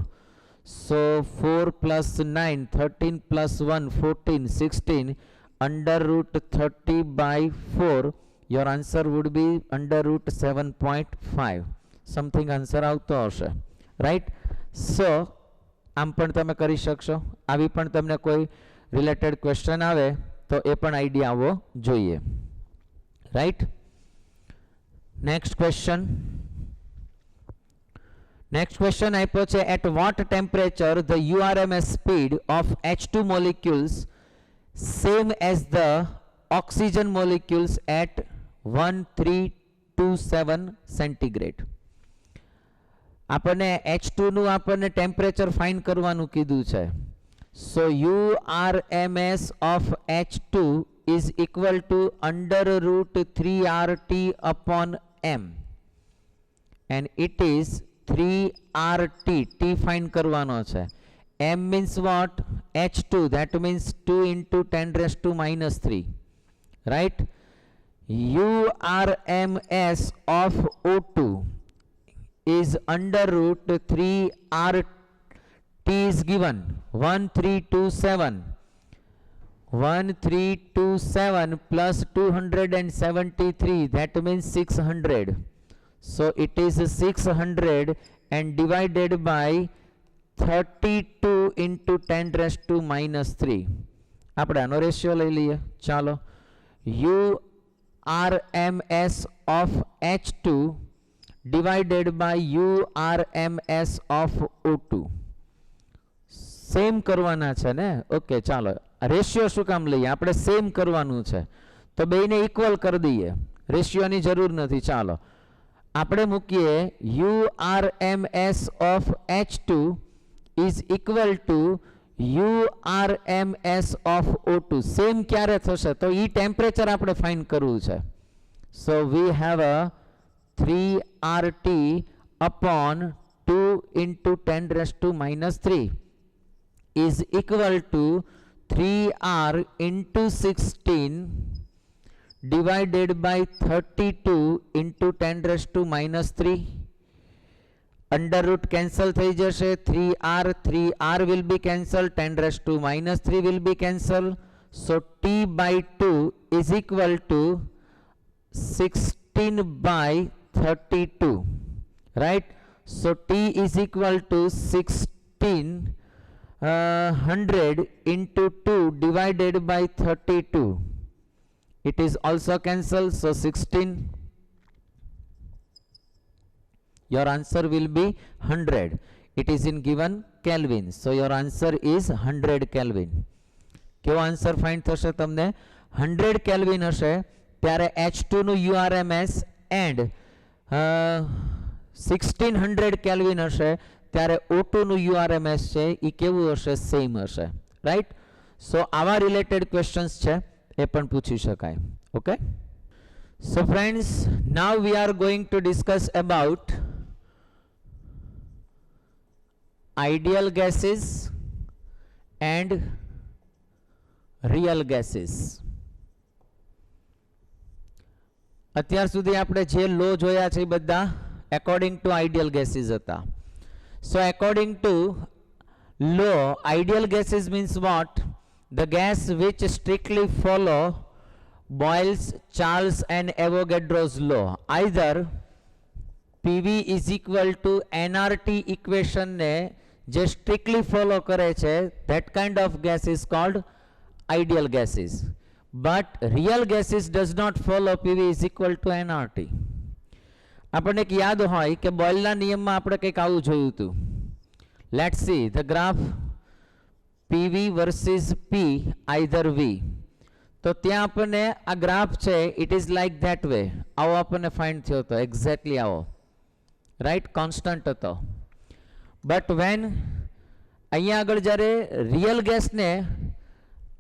So 4 plus 9, 13 plus 1, 14, 16 under root 30 by 4. Your answer would be under root 7.5. Something answer આવતો હશે, right? So આમ પણ તમે કરી શકશો. આવી પણ તમને કોઈ રિલેટેડ ક્વેશ્ચન આવે તો એ પણ આઈડિયા આવવો જોઈએ, right? Next question. Next question આપ્યો છે, at what temperature the URMS speed of H2 molecules same as the oxygen molecules એટ 1327 સેન્ટીગ્રેડ. આપણને H2 નું આપણને ટેમ્પરેચર ફાઇન્ડ કરવાનું કીધું છે. So URMS of H2 is equal to under root 3RT upon M, and it is 3RT. T find કરવાનો છે. M means what? H2, that means 2 into 10 raised to minus 3, right? URMS of O2 is under root 3RT is given 1327. 1327 plus 273, that means 600. So it is 600 and divided by 32 into 10 raised to minus 3. આપણે આનો રેશિયો લઈ લઈએ. ચાલો, URMS of H2 divided by URMS of O2. Same કરવાના છે ને? ઓકે, ચાલો રેશિયો શું કામ લઈએ? આપણે સેમ કરવાનું છે તો બેને ઇક્વલ કરી દઈએ, રેશિયોની જરૂર નથી. ચાલો આપણે મૂકીએ URMS of H2 is equal to URMS of O2. Same ક્યારે થશે? તો એ ટેમ્પરેચર આપણે ફાઇન્ડ કરવું છે. So we have a 3RT upon 2 into 10 raised to minus 3 is equal to 3R into 16 divided by 32 into 10 raised to minus 3. Under root cancel થઈ જશે. 3R will be cancelled. 10 raised to minus 3 will be cancelled. So T by 2 is equal to 16 by 32. Right? So T is equal to 1600 into 2 divided by 32. It is also cancelled. So 16. Your answer will be 100. It is in given Kelvin. So your answer is 100 Kelvin. કેવો આન્સર ફાઇન્ડ થશે તમને? 100 કેલ્વિન હશે ત્યારે H2 નું URMS એન્ડ 1600 કેલ્વિન હશે ત્યારે O2 નું URMS છે એ કેવું હશે? સેમ હશે. રાઈટ? સો આવા રિલેટેડ ક્વેશ્ચન્સ છે એ પણ પૂછી શકાય. Okay, so friends, now we are going to discuss about ideal gases and real gases. અત્યાર સુધી આપણે જે લો જોયા છે બધા અકોર્ડિંગ ટુ આઈડિયલ ગેસીસ હતા. So according to law, ideal gases means what? The gas which strictly follow Boyle's, Charles and Avogadro's law. Either PV is equal to nRT equation ને જે strictly follow કરે છે, that kind of gas is called ideal gases. But real gases does not follow PV is equal to nRT. આપણને એક યાદ હોય કે બોયલના નિયમમાં આપણે કંઈક આવું જોયું હતું. Let's see the graph PV versus P either V. તો ત્યાં આપણને આ ગ્રાફ છે, it is like that way. આવો આપણને ફાઇન્ડ થયો હતો, એક્ઝેક્ટલી આવો. રાઈટ? કોન્સ્ટન્ટ હતો. બટ વેન અહીંયા આગળ જ્યારે રિયલ ગેસને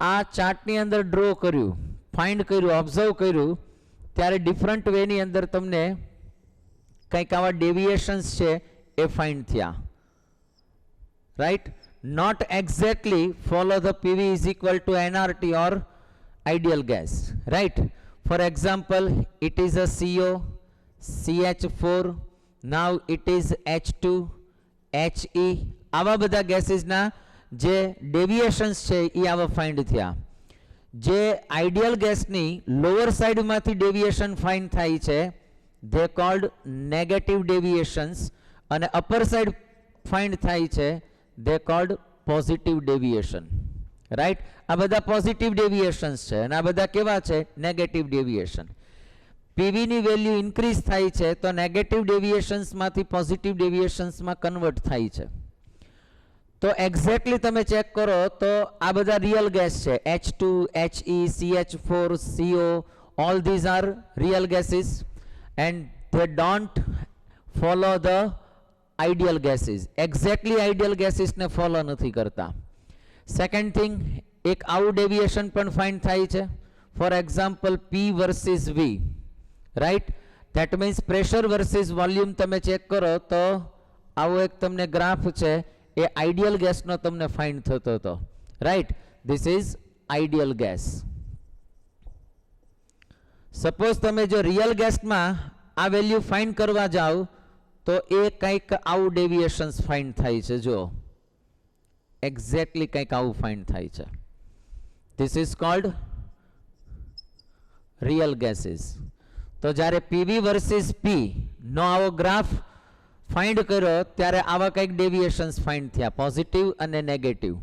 આ ચાર્ટની અંદર ડ્રો કર્યું, ફાઇન્ડ કર્યું, ઓબ્ઝર્વ કર્યું, ત્યારે ડિફરન્ટ વેની અંદર તમને કંઈક આવા ડેવિએશન્સ છે એ ફાઇન્ડ થયા. Right? not exactly follow the PV is equal to nRT or ideal gas. Right? For example, it is a CO, CH4, now it is H2, HE. આવા બધા ગેસીસના જે ડેવિએશન્સ છે એ આવા ફાઇન્ડ થયા. જે આઈડિયલ ગેસની લોઅર સાઇડમાંથી ડેવિએશન ફાઇન્ડ થાય છે they called negative deviations, અને અપર સાઇડ ફાઇન્ડ થાય છે they called positive deviation. Right? આ બધા પોઝિટિવ ડેવિએશન્સ છે અને આ બધા કેવા છે? Negative deviation. પીવી ની વેલ્યુ ઇન્ક્રીઝ થાય છે તો નેગેટિવ ડેવિએશન્સમાંથી પોઝિટિવ ડેવિએશન્સમાં કન્વર્ટ થાય છે. તો એક્ઝેક્ટલી તમે ચેક કરો તો આ બધા રિયલ ગેસ છે. H2, HE, CH4, CO, all these are real gases and they don't follow the ideal gases. Exactly ideal gases ને ફોલો નથી કરતા. સેકન્ડ થિંગ, એક આવું ડેવિએશન પણ ફાઇન્ડ થાય છે. For example P versus V. Right? That means pressure versus volume તમે ચેક કરો તો આવો એક તમને ગ્રાફ છે એ આઈડિયલ ગેસનો તમને ફાઇન્ડ થતો હતો. Right? This is ideal gas. Suppose તમે જો રિયલ ગેસમાં આ વેલ્યુ ફાઇન્ડ કરવા જાઓ તો એ કંઈક આવું ડેવિએશન્સ ફાઇન્ડ થાય છે. જો એક્ઝેક્ટલી કંઈક આવું ફાઇન્ડ થાય છે. This is called real gases. તો જ્યારે પીવી વર્સિસ પી નો આવો ગ્રાફ ફાઇન્ડ કર્યો ત્યારે આવા કંઈક ડેવિએશન્સ ફાઇન્ડ થયા, પોઝિટિવ અને નેગેટિવ.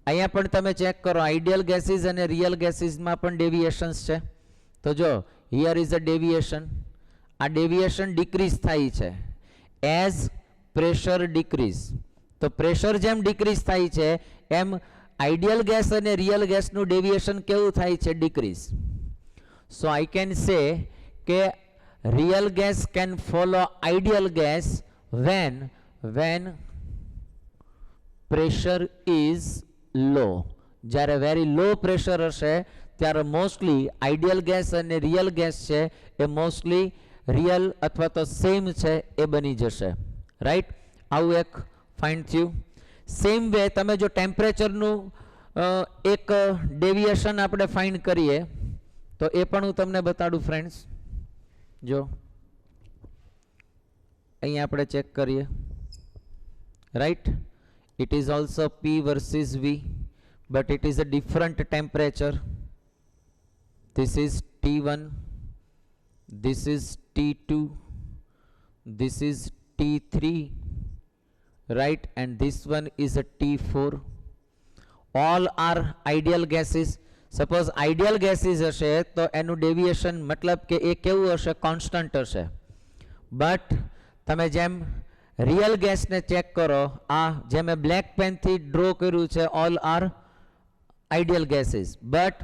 અહીંયા પણ તમે ચેક કરો, આઈડિયલ ગેસીસ અને રિયલ ગેસીસમાં પણ ડેવિએશન્સ છે. તો જો હિયર ઇઝ અ ડેવિએશન. આ ડેવિએશન ડિક્રીઝ થાય છે એઝ પ્રેશર ડિક્રીઝ. તો પ્રેશર જેમ ડિક્રીઝ થાય છે એમ આઈડિયલ ગેસ અને રિયલ ગેસનું ડેવિએશન કેવું થાય છે? Decrease. So I can say કે real gas can follow ideal gas when pressure is low. જ્યારે very low pressure હશે ત્યારે મોસ્ટલી આઈડિયલ ગેસ અને રિયલ ગેસ છે એ મોસ્ટલી રિયલ અથવા તો સેમ છે એ બની જશે. રાઈટ? આવું એક ફાઇન્ડ થયું. સેમ વે તમે જો ટેમ્પરેચરનું એક ડેવિએશન આપણે ફાઇન્ડ કરીએ તો એ પણ હું તમને બતાડું ફ્રેન્ડ્સ. જો અહીંયા આપણે ચેક કરીએ. Right? It is also P versus V, but it is a different temperature. This is T1, this is T2, this is T3, right? And this one is a T4. All are ideal gases. Suppose ideal gases હશે તો એનું ડેવિએશન મતલબ કે એ કેવું હશે? કોન્સ્ટન્ટ હશે. બટ તમે જેમ રિયલ ગેસને ચેક કરો, આ જે મેં બ્લેક પેનથી ડ્રો કર્યું છે all are ideal gases, but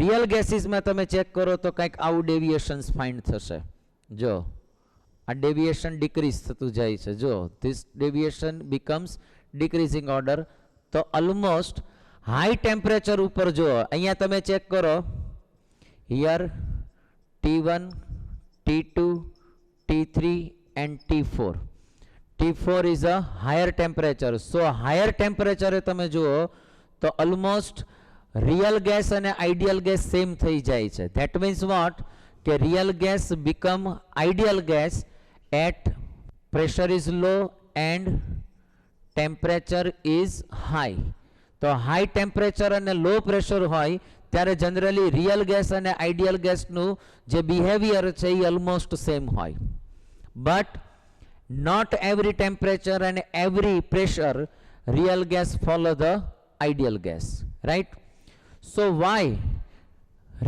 real ગેસીસમાં તમે ચેક કરો તો કંઈક આવું ડેવિએશન્સ ફાઇન્ડ થશે. જો આ ડેવિએશન ડિક્રીઝ થતું જાય છે. જો ધીસ ડેવિએશન બીકમ્સ ડિક્રીઝિંગ ઓર્ડર. તો ઓલમોસ્ટ હાઈ ટેમ્પરેચર ઉપર જો અહીંયા તમે ચેક કરો, here T1, T2, T3 and T4. T4 is a higher temperature. So higher temperature તમે જુઓ તો ઓલમોસ્ટ રિયલ ગેસ અને આઈડિયલ ગેસ સેમ થઈ જાય છે. That means what? કે real gas become ideal gas at pressure is low and temperature is high. તો હાઈ ટેમ્પરેચર અને લો પ્રેશર હોય ત્યારે જનરલી રિયલ ગેસ અને આઈડિયલ ગેસનું જે બિહેવિયર છે એ ઓલમોસ્ટ સેમ હોય. બટ નોટ એવરી ટેમ્પરેચર અને every pressure real gas follow the ideal gas. Right? So why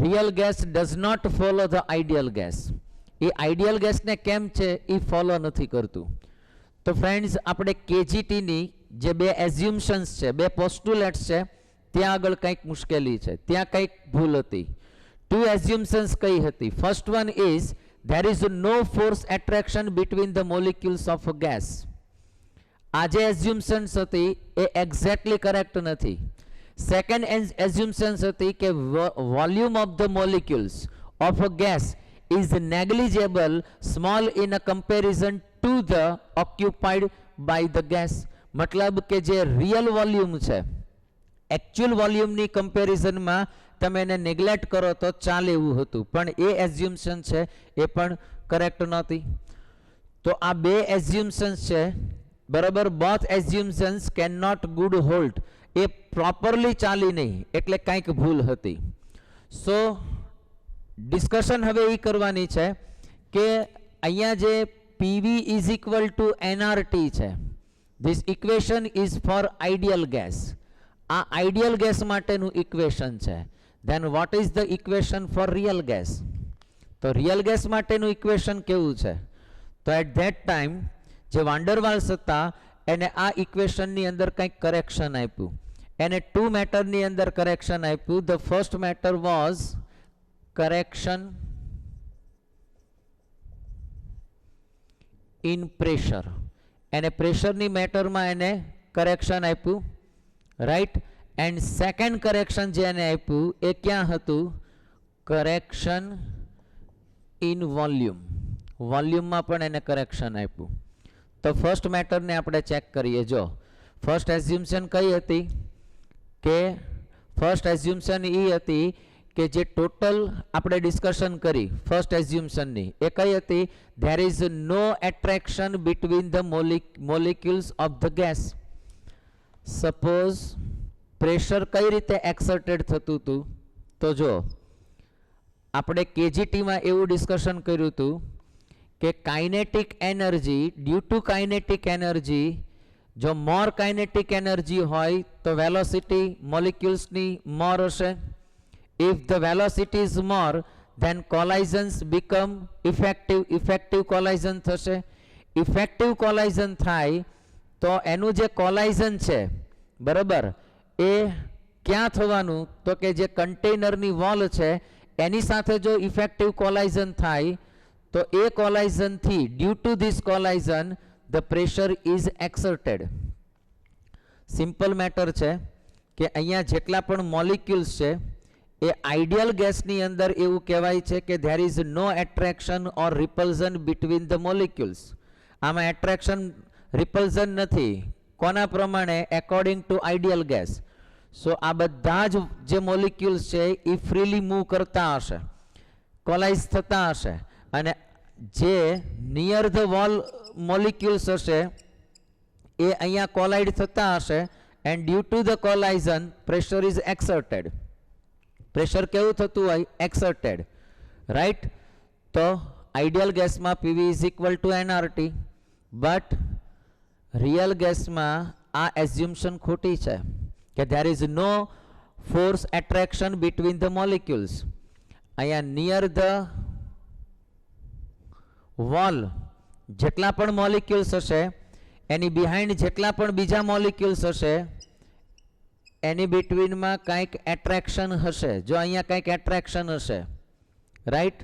real gas does not follow the ideal gas? એ આઈડિયલ ગેસને કેમ છે એ ફોલો નથી કરતું? તો ફ્રેન્ડ્સ આપણે કેજીટીની જે બે એઝ્યુમ્શન્સ છે, બે પોસ્ટુલેટ્સ છે, ત્યાં આગળ કંઈક મુશ્કેલી છે, ત્યાં કંઈક ભૂલ હતી. ટુ એઝ્યુમ્શન્સ કઈ હતી? First one is there is no force attraction between the molecules of a gas. આ જે એઝ્યુમ્શન્સ હતી એ એક્ઝેક્ટલી કરેક્ટ નથી. સેકન્ડ એઝ્યુમ્શન્સ હતી કે volume of the molecules of a gas is negligible small in a comparison to the occupied by the gas. મતલબ કે જે રિયલ વોલ્યુમ છે એકચ્યુઅલ વોલ્યુમની કમ્પેરિઝનમાં તમે એને નેગ્લેક્ટ કરો તો ચાલે એવું હતું, પણ એ એઝ્યુમ્શન છે એ પણ કરેક્ટ નહોતી. તો આ બે એઝ્યુમ્શન્સ છે બરાબર. Both assumptions can not good hold. એ પ્રોપરલી ચાલી નહીં એટલે કંઈક ભૂલ હતી. સો ડિસ્કશન હવે એ કરવાની છે કે અહીંયા જે PV is equal to NRT છે, this equation is for ideal gas. આ આઈડિયલ ગેસ માટેનું ઇક્વેશન છે. Then what is the equation for real gas? તો રિયલ ગેસ માટેનું ઇક્વેશન કેવું છે? તો એટ ધેટ ટાઈમ જે વાન્ડરવાલ્સ હતા એને આ ઇક્વેશનની અંદર કંઈક કરેક્શન આપ્યું. એને ટુ મેટરની અંદર કરેક્શન આપ્યું. The first matter was correction in pressure. એને પ્રેશરની મેટરમાં એને કરેક્શન આપ્યું. રાઈટ? એન્ડ સેકન્ડ કરેક્શન જે એને આપ્યું એ ક્યાં હતું? Correction in volume. વોલ્યુમમાં પણ એને કરેક્શન આપ્યું. તો ફર્સ્ટ મેટરને આપણે ચેક કરીએ. જો ફર્સ્ટ એઝ્યુમ્શન કઈ હતી? કે ફર્સ્ટ એઝ્યુમ્શન એ હતી કે જે ટોટલ આપણે ડિસ્કશન કરી ફર્સ્ટ એઝ્યુમ્શનની એ કઈ હતી? There is no attraction between the molecules of the gas. Suppose pressure કઈ રીતે એક્સર્ટેડ થતું હતું? તો જો આપણે કેજીટીમાં એવું ડિસ્કશન કર્યું હતું કે kinetic energy due to kinetic energy જો મોર કાઇનેટિક એનર્જી હોય તો વેલોસિટી મોલિક્યુલ્સની મોર હશે. If the velocity is more then collisions become effective collision થશે. ઇફેક્ટિવ કોલાઇઝન થાય તો એનું જે કોલાઇઝન છે બરાબર એ ક્યાં થવાનું તો કે જે કન્ટેનરની વોલ છે એની સાથે જો ઇફેક્ટિવ કોલાઇઝન થાય તો એ કોલાઇઝનથી due to this collision the pressure is exerted. Simple matter છે કે અહીંયા જેટલા પણ મોલિક્યુલ્સ છે એ આઈડિયલ ગેસની અંદર એવું કહેવાય છે કે there is no attraction or repulsion between the molecules. આમાં એટ્રેક્શન રિપલ્ઝન નથી. કોના પ્રમાણે? According to ideal gas. So આ બધા જ જે મોલિક્યુલ્સ છે એ ફ્રીલી મૂવ કરતા હશે, કોલાઇઝ થતા હશે, અને જે નિયર ધ વોલ મોલિક્યુલ્સ હશે એ અહીંયા કોલાઇડ થતા હશે and due to the collision pressure is exerted. Pressure કેવું થતું હોય? Exerted, right. તો આઈડિયલ ગેસમાં PV is equal to NRT, but real ગેસમાં આ એઝ્યુમ્શન ખોટી છે કે there is no force attraction between the molecules. અહીંયા નિયર ધ વોલ જેટલા પણ મોલિક્યુલ્સ હશે એની બિહાઇન્ડ જેટલા પણ બીજા મોલિક્યુલ્સ હશે એની બિટવીનમાં કંઈક એટ્રેક્શન હશે. જો અહીંયા કંઈક એટ્રેક્શન હશે, રાઈટ.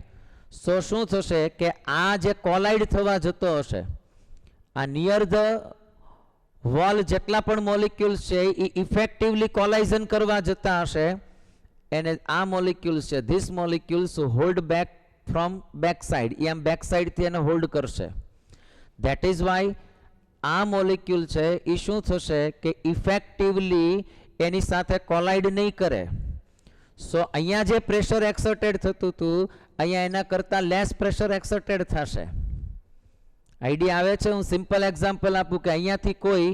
સો શું થશે કે આ જે કોલાઇડ થવા જતો હશે, આ નિયર ધ વોલ જેટલા પણ મોલિક્યુલ્સ છે એ ઇફેક્ટિવલી કોલાઇઝન કરવા જતા હશે એને આ મોલિક્યુલ્સ છે this molecules hold back from back side. એ આમ બેક સાઇડથી એને હોલ્ડ કરશે. ધેટ ઇઝ વાય આ મોલિક્યુલ છે એ શું થશે કે ઇફેક્ટિવલી એની સાથે કોલાઇડ નહીં કરે. સો અહીંયા જે પ્રેશર એક્સર્ટેડ થતું હતું અહીંયા એના કરતાં લેસ પ્રેશર એક્સર્ટેડ થશે. આઈડિયા આવે છે? હું સિમ્પલ એક્ઝામ્પલ આપું કે અહીંયાથી કોઈ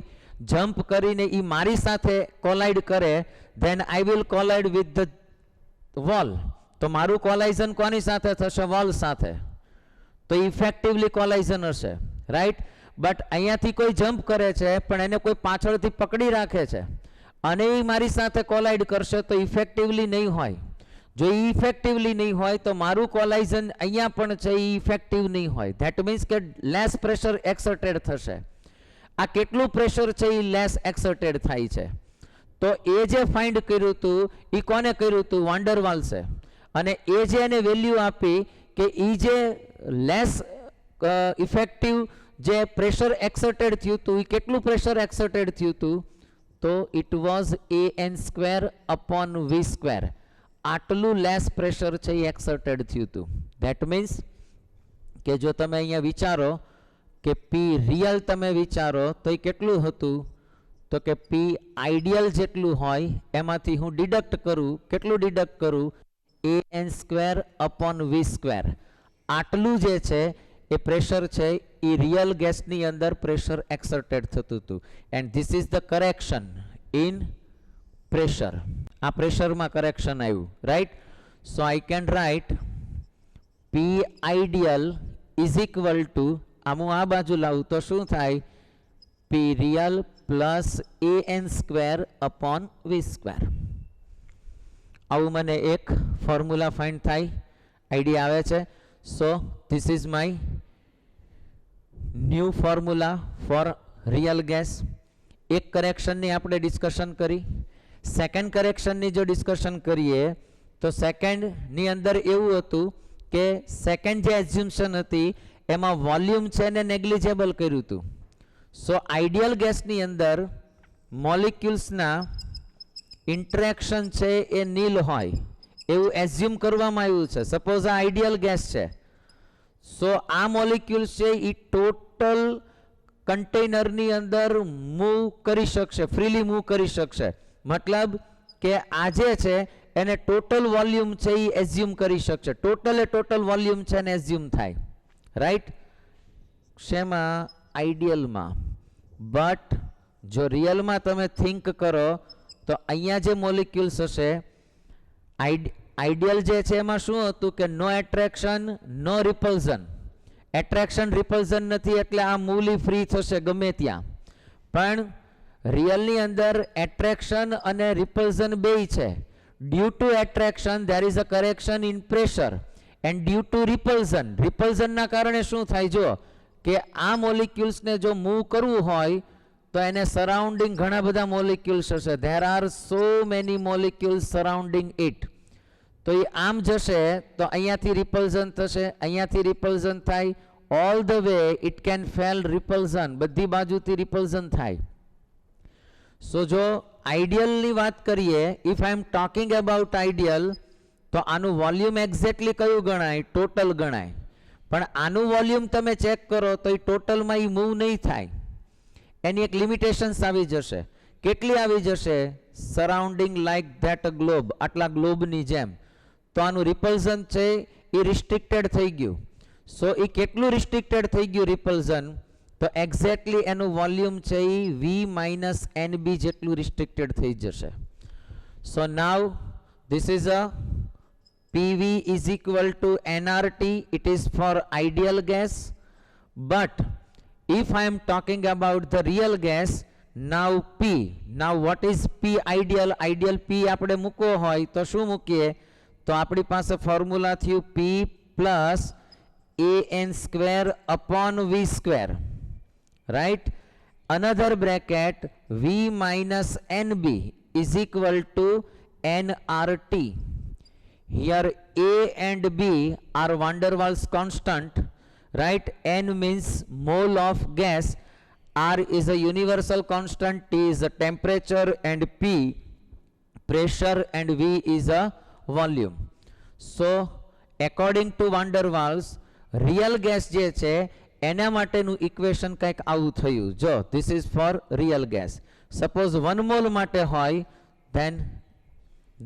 જમ્પ કરીને એ મારી સાથે કોલાઇડ કરે then I will collide with the wall. તો મારું કોલાઇઝન કોની સાથે થશે? વોલ સાથે. તો ઇફેક્ટિવલી કોલાઇઝન હશે, રાઈટ. બટ અહીંયાથી કોઈ જમ્પ કરે છે પણ એને કોઈ પાછળથી પકડી રાખે છે અને એ મારી સાથે કોલાઇડ કરશે તો ઇફેક્ટિવલી નહીં હોય. જો એ ઇફેક્ટિવલી નહીં હોય તો મારું કોલાઇઝન અહીંયા પણ છે એ ઇફેક્ટિવ નહીં હોય. ધેટ મીન્સ કે લેસ પ્રેશર એક્સર્ટેડ થશે. આ કેટલું પ્રેશર છે એ લેસ એક્સર્ટેડ થાય છે. તો એ જે ફાઇન્ડ કર્યું હતું એ કોને કર્યું હતું? વાન્ડરવાલ્સે. અને એ જે એને વેલ્યુ આપી કે એ જે લેસ ઇફેક્ટિવ જે પ્રેશર એક્સર્ટેડ થયું હતું એ કેટલું પ્રેશર એક્સર્ટેડ થયું હતું? તો it was an² upon v². આટલું લેસ પ્રેશર છે એ એક્સર્ટેડ થયું હતું. ધેટ મીન્સ કે જો તમે અહીંયા વિચારો કે પી રિયલ તમે વિચારો તો એ કેટલું હતું? તો કે પી આઈડિયલ જેટલું હોય એમાંથી હું ડિડક્ટ કરું. કેટલું ડિડક્ટ કરું? an² upon v². આટલું જે છે એ પ્રેશર છે એ રિયલ ગેસની અંદર પ્રેશર એક્સર્ટેડ થતું હતું. And this is the correction in pressure. આ પ્રેશરમાં કરેક્શન આવ્યું, right. So I can write P ideal is equal to, આમ હું આ બાજુ લાવું તો શું થાય? P real plus an² upon v². આવું મને એક ફોર્મ્યુલા ફાઇન્ડ થાય. આઈડિયા આવે છે? So this is my new formula for real gas. એક કરેક્શનની આપણે ડિસ્કશન કરી. સેકન્ડ કરેક્શનની જો ડિસ્કશન કરીએ તો સેકન્ડની અંદર એવું હતું કે સેકન્ડ જે એઝ્યુમ્શન હતી એમાં વોલ્યુમ છે ને નેગ્લિજેબલ કર્યું હતું. સો આઈડિયલ ગેસની અંદર મોલિક્યુલ્સના ઇન્ટરેક્શન છે એ નીલ હોય એવું એઝ્યુમ કરવામાં આવ્યું છે. સપોઝ આ આઈડિયલ ગેસ છે. સો આ મોલિક્યુલ્સ છે એ ટોટલ કન્ટેનરની અંદર મૂવ કરી શકશે, ફ્રીલી મૂવ કરી શકશે. મતલબ કે આ જે છે એને ટોટલ વોલ્યુમ છે એ એઝ્યુમ કરી શકશે. ટોટલ વોલ્યુમ છે ને એઝ્યુમ થાય, રાઈટ. શેમાં? આઈડિયલમાં. બટ જો રિયલમાં તમે થિંક કરો તો અહીંયા જે મોલિક્યુલ્સ હશે આઈડિયલ જે છે એમાં શું હતું કે નો એટ્રેક્શન નો રિપલ્ઝન. એટ્રેક્શન રિપલ્ઝન નથી એટલે આ મૂલી ફ્રી થશે ગમે ત્યાં. પણ રિયલની અંદર એટ્રેક્શન અને રિપલ્ઝન બેય છે. Due to attraction there is a correction in pressure and due to રિપલ્ઝનના કારણે શું થાય જો કે આ મોલિક્યુલ્સને જો મૂવ કરવું હોય તો એને સરાઉન્ડિંગ ઘણા બધા મોલિક્યુલ્સ હશે. There are so many molecules surrounding it. તો એ આમ જશે તો અહીંયાથી રિપલ્ઝન થશે, અહીંયાથી રિપલ્ઝન થાય, all the way it can feel repulsion, બધી બાજુથી રિપલ્ઝન થાય. સો જો આઈડિયલની વાત કરીએ, if I am talking about ideal, તો આનું વોલ્યુમ એક્ઝેક્ટલી કયું ગણાય? ટોટલ ગણાય. પણ આનું વોલ્યુમ તમે ચેક કરો તો એ ટોટલમાં એ મૂવ નહીં થાય. એની એક લિમિટેશન્સ આવી જશે. કેટલી આવી જશે? Surrounding like that a globe, આટલા ગ્લોબની જેમ. તો આનું રિપલ્ઝન છે એ રિસ્ટ્રિક્ટેડ થઈ ગયું. સો એ કેટલું રિસ્ટ્રિક્ટેડ થઈ ગયું રિપલ્ઝન? તો એક્ઝેક્ટલી એનું વોલ્યુમ છે એ V-NB જેટલું રિસ્ટ્રિક્ટેડ થઈ જશે. So now this is a PV is equal to nRT. It is for ideal gas. But if I am talking about the real gas, now P. Now what is P ideal? Ideal P આપણે મૂકવો હોય તો શું મૂકીએ? તો આપણી પાસે ફોર્મ્યુલા થયું P plus AN square upon V square. Right? Another bracket V minus NB is equal to nRT. Here A and B are van der Waals constant, right? N means mole of gas, R is a universal constant, T is a temperature, and P pressure, and V is a volume. So according to van der Waals, real gas જે છે એના માટેનું ઇક્વેશન કંઈક આવું થયું. જો this is for real gas. Suppose 1 mole માટે હોય, then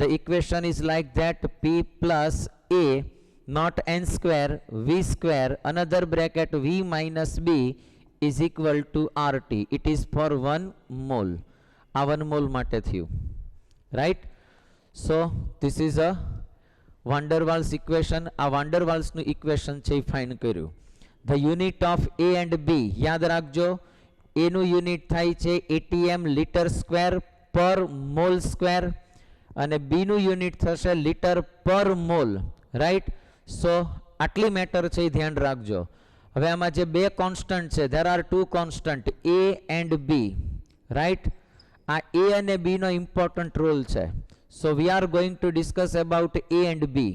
the equation is like that: P plus A not n square V square, another bracket V minus B is equal to RT. It is for 1 mole. આ 1 mole માટે થયું. Right? So this is a van der Waals equation. આ van der Waals નું equation છે એ ફાઇન કર્યું. The unit of A and B, યાદ રાખજો, A નું યુનિટ થાય છે ATM લીટર સ્ક્વેર પર મોલ સ્ક્વેર, અને B નું યુનિટ થશે લીટર પર મોલ. રાઈટ? સો આટલી મેટર છે એ ધ્યાન રાખજો. હવે આમાં જે બે કોન્સ્ટન્ટ છે, there are two constant A and B. Right? આ A અને B નો ઇમ્પોર્ટન્ટ રોલ છે. So we are going to discuss about A and B.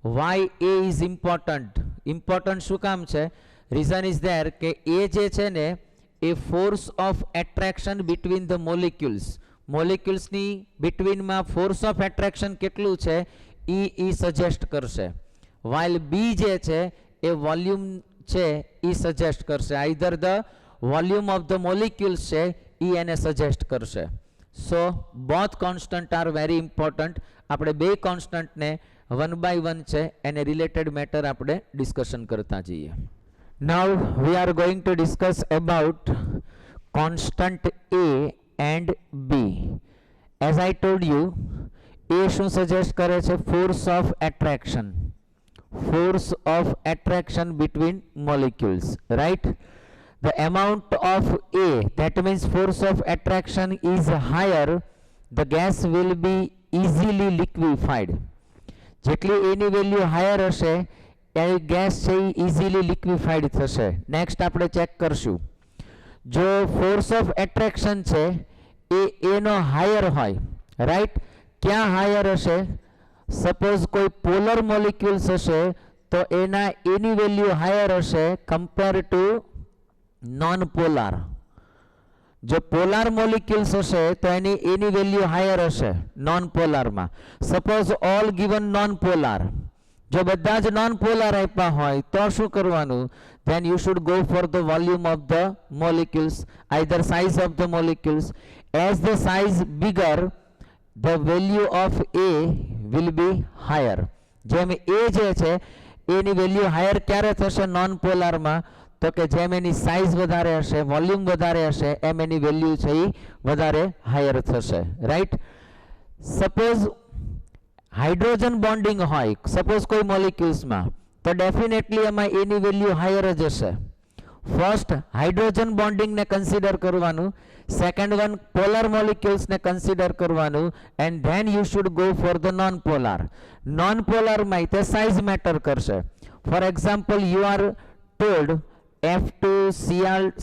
Why A is important? Important શું કામ છે? રીઝન ઇઝ ધેર કે A જે છે ને એ force of attraction between the molecules, મોલિક્યુલ્સની બિટવીનમાં ફોર્સ ઓફ એટ્રેક્શન કેટલું છે એ સજેસ્ટ કરશે. વાઇલ બી જે છે એ વોલ્યુમ છે એ સજેસ્ટ કરશે. Either the volume of the molecules છે એ એને સજેસ્ટ કરશે. So both constant are very important. આપણે બે કોન્સ્ટન્ટને 1 by 1 છે એને રિલેટેડ મેટર આપણે ડિસ્કશન કરતા જઈએ. Now we are going to discuss about constant A and B. As I told you, A શું સજેસ્ટ કરે છે? Force of attraction. Force of attraction between molecules, right? The amount of A, that means force of attraction, is higher, the gas will be easily liquefied. જેટલી A ની વેલ્યુ હાયર હશે એ ગેસ છે એ ઇઝીલી લિક્વિફાઈડ થશે. નેક્સ્ટ આપણે ચેક કરશું. જો ફોર્સ ઓફ એટ્રેક્શન છે એ A નો હાયર હોય, રાઈટ? ક્યાં હાયર હશે? સપોઝ કોઈ પોલર મોલિક્યુલ્સ હશે તો એના A ની વેલ્યુ હાયર હશે કમ્પેર ટુ નોન પોલાર. જો પોલાર મોલિક્યુલ્સ હશે તો એની A ની વેલ્યુ હાયર હશે નોન પોલારમાં. Suppose all given non polar, જો બધા જ નોન પોલાર આપ્યા હોય તો શું કરવાનું? then you should go for the volume of the molecules, either size of the molecules. As the size bigger, the value of A will be higher. જેમ A જે છે એની વેલ્યુ હાયર ક્યારે થશે નોન પોલારમાં? તો કે જેમ એની સાઇઝ વધારે હશે, વોલ્યુમ વધારે હશે, એમ એની વેલ્યુ છે એ વધારે હાયર થશે. રાઈટ? સપોઝ હાઇડ્રોજન બોન્ડિંગ હોય સપોઝ કોઈ મોલિક્યુલ્સમાં, તો ડેફિનેટલી એમાં એની વેલ્યુ હાયર જ હશે. ફર્સ્ટ હાઇડ્રોજન બોન્ડિંગ ને કન્સિડર કરવાનું, સેકન્ડ વન પોલર મોલિક્યુલ્સ ને કન્સિડર કરવાનું, and then you should go for the non polar. Non polar માં તે સાઇઝ મેટર કરશે. For example you are told F2,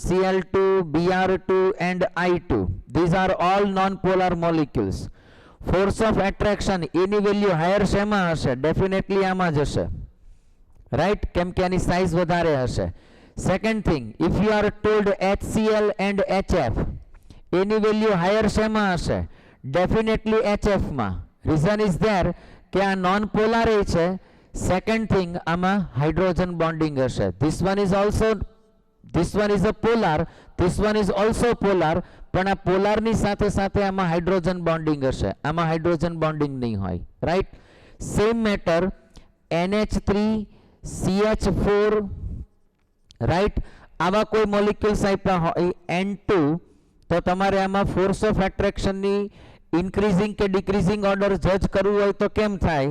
Cl2, Br2 and I2. These are all non-polar molecules. Force of attraction any value higher શેમાં હશે? ડેફિનેટલી આમાં જ હશે, રાઈટ, કેમ કે આની સાઇઝ વધારે હશે. Second thing, if you are told HCl and HF, any value higher શેમાં હશે? ડેફિનેટલી HF માં. રીઝન ઇઝ ધેર કે આ નોન પોલાર છે. સેકન્ડ થિંગ, આમાં હાઇડ્રોજન બોન્ડિંગ હશે. This one is a polar, this one is also polar, પણ આ પોલારની સાથે સાથે આમાં હાઇડ્રોજન બોન્ડિંગ હશે, આમાં હાઇડ્રોજન બોન્ડિંગ નહીં હોય, right. Same matter NH3CH4, right. આવા કોઈ મોલિક્યુલ્સ આપ્યા હોય N2, તો તમારે આમાં ફોર્સ ઓફ એટ્રેક્શનની ઇન્ક્રીઝિંગ કે ડિક્રીઝિંગ ઓર્ડર જજ કરવું હોય તો કેમ થાય?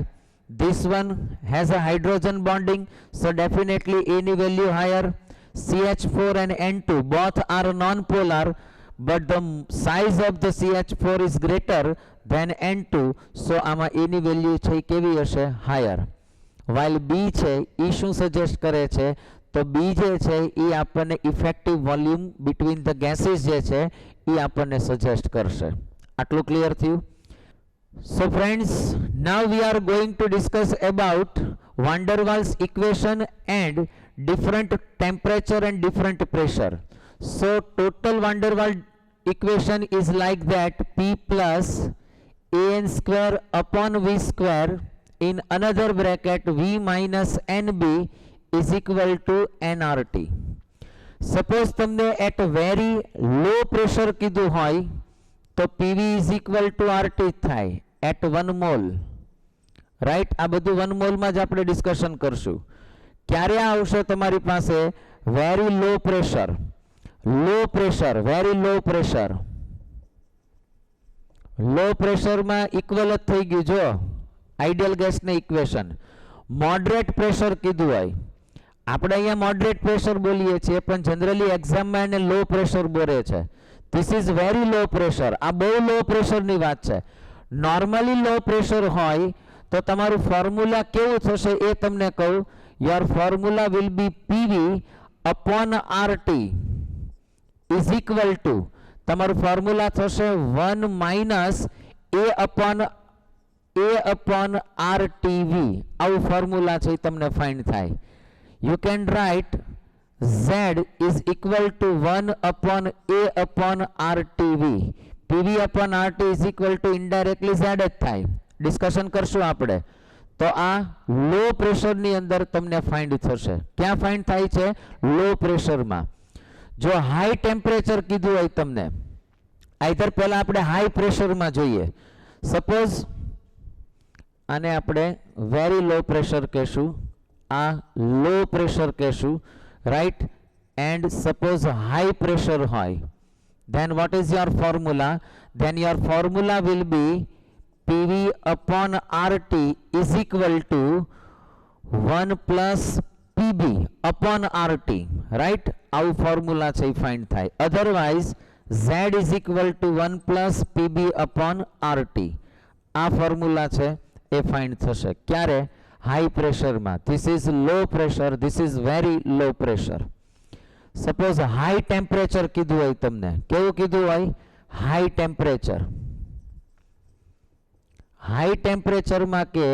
This one has a hydrogen bonding, so definitely A ની value higher. CH4 and N2 both are non-polar, but the size of the CH4 is greater than N2, so આમાં A ની value છે કેવી હશે? Higher. While B છે એ શું સજેસ્ટ કરે છે? તો B જે છે એ આપણને effective volume between the gases જે છે એ આપણને સજેસ્ટ કરશે. આટલું ક્લિયર થયું? So friends, now we are going to discuss about van der Waals equation and different temperature and different pressure. So total van der Waals equation is like that: P plus an square upon v square in another bracket v minus nb is equal to nRT. Suppose તમને at very low pressure કીધું હોય તો PV is equal to RT થાય at 1 mole, રાઈટ. આ બધું 1 mole માં જ આપણે ડિસ્કશન કરશું. ક્યારે આવશે તમારી પાસે very low pressure, very low pressure. Low પ્રેશરમાં ઇક્વલ જ થઈ ગયું જો આઈડિયલ ગેસની ઇક્વેશન. મોડરેટ પ્રેશર કીધું હોય, આપણે અહીંયા મોડરેટ પ્રેશર બોલીએ છીએ, પણ જનરલી એક્ઝામમાં એને લો પ્રેશર બોલે છે. This is very low pressure. આ બહુ લો પ્રેશરની વાત છે. નોર્મલી લો પ્રેશર હોય તો તમારું ફોર્મ્યુલા કેવું થશે એ તમને કહું. Your formula will be PV upon RT is equal to, તમારું ફોર્મ્યુલા થશે 1 minus A upon RTV. આવું ફોર્મ્યુલા છે એ તમને ફાઇન્ડ થાય. You can write Z is equal to 1 upon A upon RTV. PV upon RT is equal to indirectly Z જ થાય. ડિસ્કશન કરશું આપણે. તો આ લો પ્રેશરની અંદર તમને ફાઇન્ડ થશે. ક્યાં ફાઇન્ડ થાય છે? લો પ્રેશરમાં. જો હાઈ ટેમ્પરેચર કીધું હોય તમને, આઈધર પહેલા આપણે હાઈ પ્રેશરમાં જોઈએ. સપોઝ આને આપણે વેરી લો પ્રેશર કહેશું, આ લો પ્રેશર કહેશું, right? And suppose high pressure high, then what is your formula? Then your formula will be PV upon RT is equal to 1 plus PB upon RT, right? Our formula છે find થાય. Otherwise Z is equal to 1 plus PB upon RT. આ formula છે એ find થશે. ક્યારે? હાઈ પ્રેશરમાં. This is low pressure, this is very low pressure. Suppose high temperature કીધું હોય તમને, કેવું કીધું હોય? High temperature. હાઈ ટેમ્પરેચરમાં કે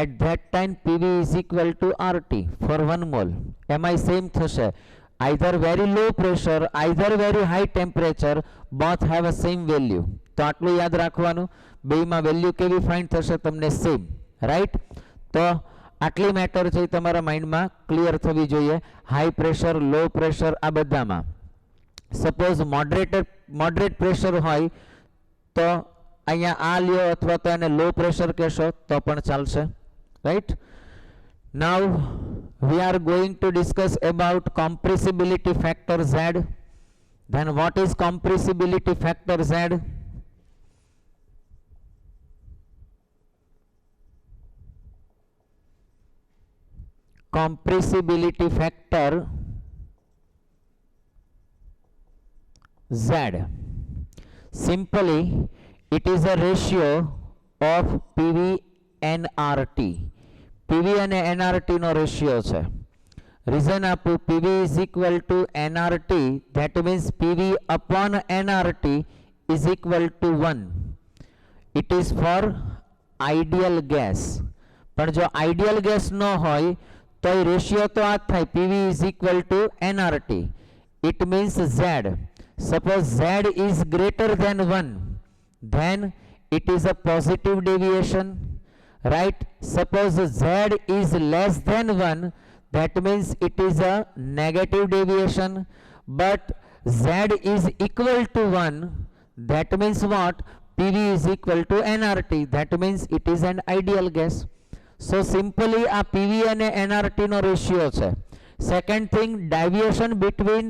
at that time PV is equal to RT for 1 mole. એમાંય સેમ થશે. either very low pressure, either very high temperature, both have a same value. તો આટલું યાદ રાખવાનું. બેયમાં વેલ્યુ કેવી ફાઇન્ડ થશે તમને? Same, right. તો આટલી મેટર છે તમારા માઇન્ડમાં ક્લિયર થવી જોઈએ. હાઈ પ્રેશર, લો પ્રેશર, આ બધામાં. સપોઝ મોડરેટ પ્રેશર હોય તો અહીંયા આ લ્યો અથવા તો એને લો પ્રેશર કહેશો તો પણ ચાલશે, right. Now we are going to discuss about compressibility factor Z. Then what is compressibility factor Z? compressibility factor Z. Simply, it is a ratio of PV NRT. PV અને NRT નો રેશિયો છે. રીઝન આપું, PV is equal to NRT, that means PV upon NRT is equal to 1. It is for ideal gas. પણ જો ideal gas ન હોય તો એ રેશિયો તો આ થાય, PV is equal to NRT. It means Z. Suppose Z is greater than 1, then it is a positive deviation, right? Suppose Z is less than 1, that means it is a negative deviation. But Z is equal to 1, that means what? PV is equal to NRT, that means it is an ideal gas. So simply આ PV અને NRT નો રેશિયો છે. Second thing, deviation between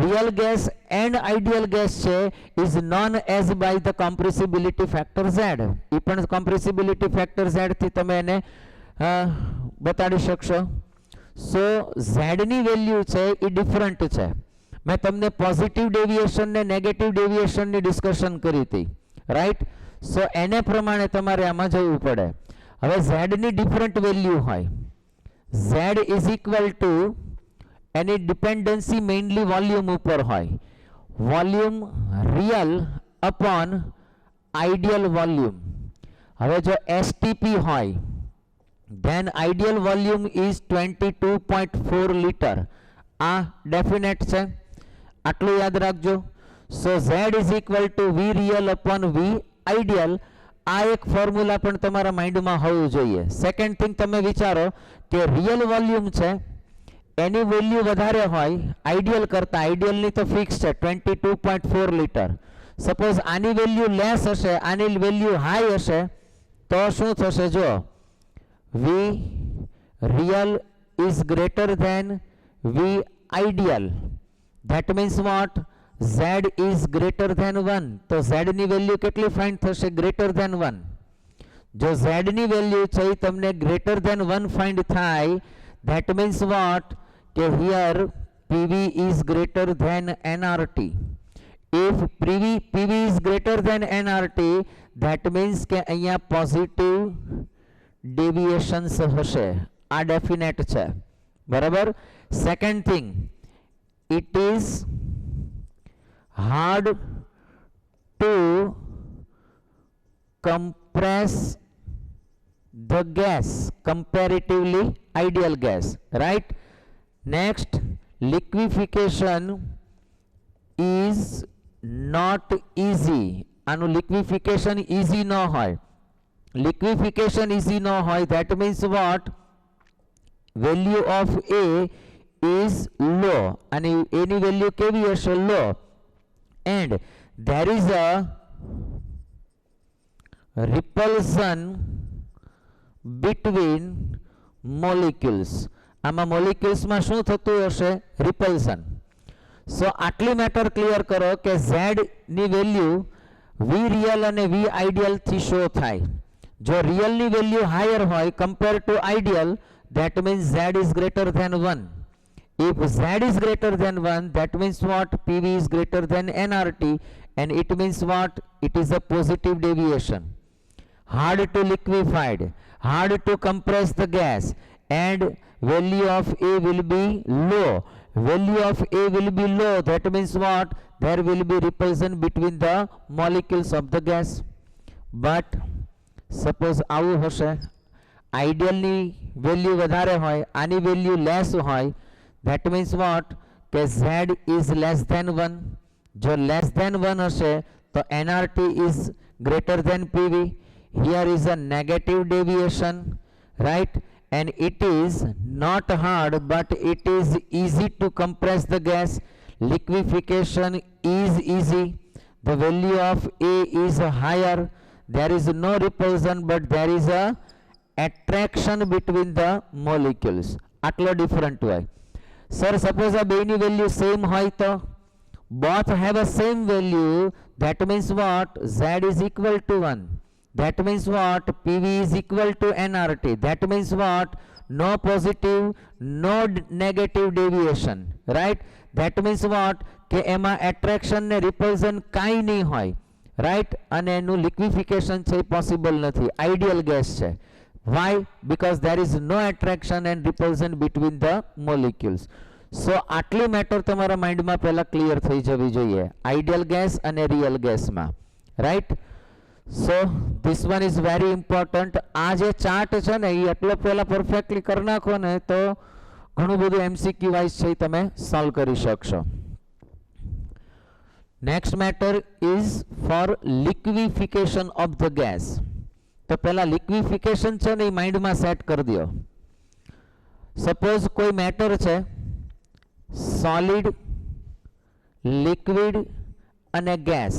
real gas and ideal gas છે is known as by the compressibility factor Z. એ પણ compressibility factor Z થી તમે એને બતાડી શકશો. સો Z ની વેલ્યુ છે એ ડિફરન્ટ છે. મેં તમને પોઝિટિવ ડેવિએશન ને નેગેટિવ ડેવિએશન ની ડિસ્કશન કરી હતી, રાઈટ? સો એને પ્રમાણે તમારે આમાં જવું પડે. હવે Z ની ડિફરન્ટ વેલ્યુ હોય, Z is equal two any dependency mainly volume ઉપર હોય, volume real upon ideal volume. હવે જો STP હોય, then ideal volume is 22.4 liter. આ ડેફિનેટ છે, આટલું યાદ રાખજો. સો Z is equal to V real upon V ideal. આ એક ફોર્મ્યુલા પણ તમારા માઇન્ડમાં હોવું જોઈએ. સેકન્ડ થિંગ, તમે વિચારો કે રિયલ વોલ્યુમ છે એની વેલ્યુ વધારે હોય આઈડિયલ કરતા, આઈડિયલની તો ફિક્સ છે 22.4 લીટર. સપોઝ આની વેલ્યુ લેસ હશે, આની વેલ્યુ હાઈ હશે, તો શું થશે? જો V real is greater than V ideal, that means what? Z is greater than 1. તો Z ની વેલ્યુ કેટલી ફાઇન્ડ થશે? Greater than 1. જો Z ની વેલ્યુ છે એ તમને ગ્રેટર ધેન 1 ફાઇન્ડ થાય, that means what? કે here PV is greater than NRT. If PV is greater than NRT, that means કે અહીંયા પોઝિટિવ ડેવિએશન્સ હશે. આ ડેફિનેટ છે, બરાબર? Second thing, it is hard to compress the gas comparatively ideal gas, right? Next, liquefaction is not easy. આનું liquefaction easy ન હોય. Liquefaction easy ન હોય, that means what? Value of A is low. અને એની વેલ્યુ કેવી હશે? લો. And there is a repulsion between molecules. આમાં મોલિક્યુલ્સમાં શું થતું હશે? રિપલ્શન. સો આટલી મેટર ક્લિયર કરો કે Z ની વેલ્યુ V રિયલ અને V આઈડિયલ થી શો થાય. જો રિયલ ની વેલ્યુ હાયર હોય compare to ideal, that means Z is greater than 1. If Z is greater than 1, that means what? PV is greater than NRT, and it means what? It is a positive deviation. Hard to liquefied, hard to compress the gas, and value of A will be low. Value of A will be low, that means what? There will be repulsion between the molecules of the gas. But suppose આવું હશે, આઈડિયલ ની વેલ્યુ વધારે હોય, આની વેલ્યુ લેસ હોય, that means what? કે Z is less than 1. જો less than 1 હશે તો NRT is greater than PV. Here is a negative deviation, right? And it is not hard, but it is easy to compress the gas. Liquefaction is easy. The value of A is higher. There is no repulsion, but there is a attraction between the molecules. આટલો ડિફરન્ટ હોય. Sir, suppose a બેની વેલ્યુ સેમ હોય તો? both have a same value, that means what? Z is equal to 1. That means what? PV is equal to NRT. That means what? no positive, no negative deviation, right? That means what? કે એમાં attraction ને repulsion કાંઈ નહીં હોય, right? અને એનું liquefaction છે possible નથી, ideal gas છે. Why? Because there is no attraction and repulsion between the molecules. So આટલી મેટર તમારા માઇન્ડમાં પહેલા ક્લિયર થઈ જવી જોઈએ આઈડિયલ ગેસ અને રિયલ ગેસમાં, right? So this one is very important. આ જે ચાર્ટ છે ને એ એટલો પહેલા પરફેક્ટલી કરી નાખો ને તો ઘણું બધું એમસીક્યુ વાઇઝ છે એ તમે સોલ્વ કરી શકશો. Next matter is for liquefaction of the gas. તો પહેલા લિક્વિફિકેશન છે ને એ માઇન્ડમાં સેટ કરી દો. સપોઝ કોઈ મેટર છે, સોલિડ, લિક્વિડ અને ગેસ.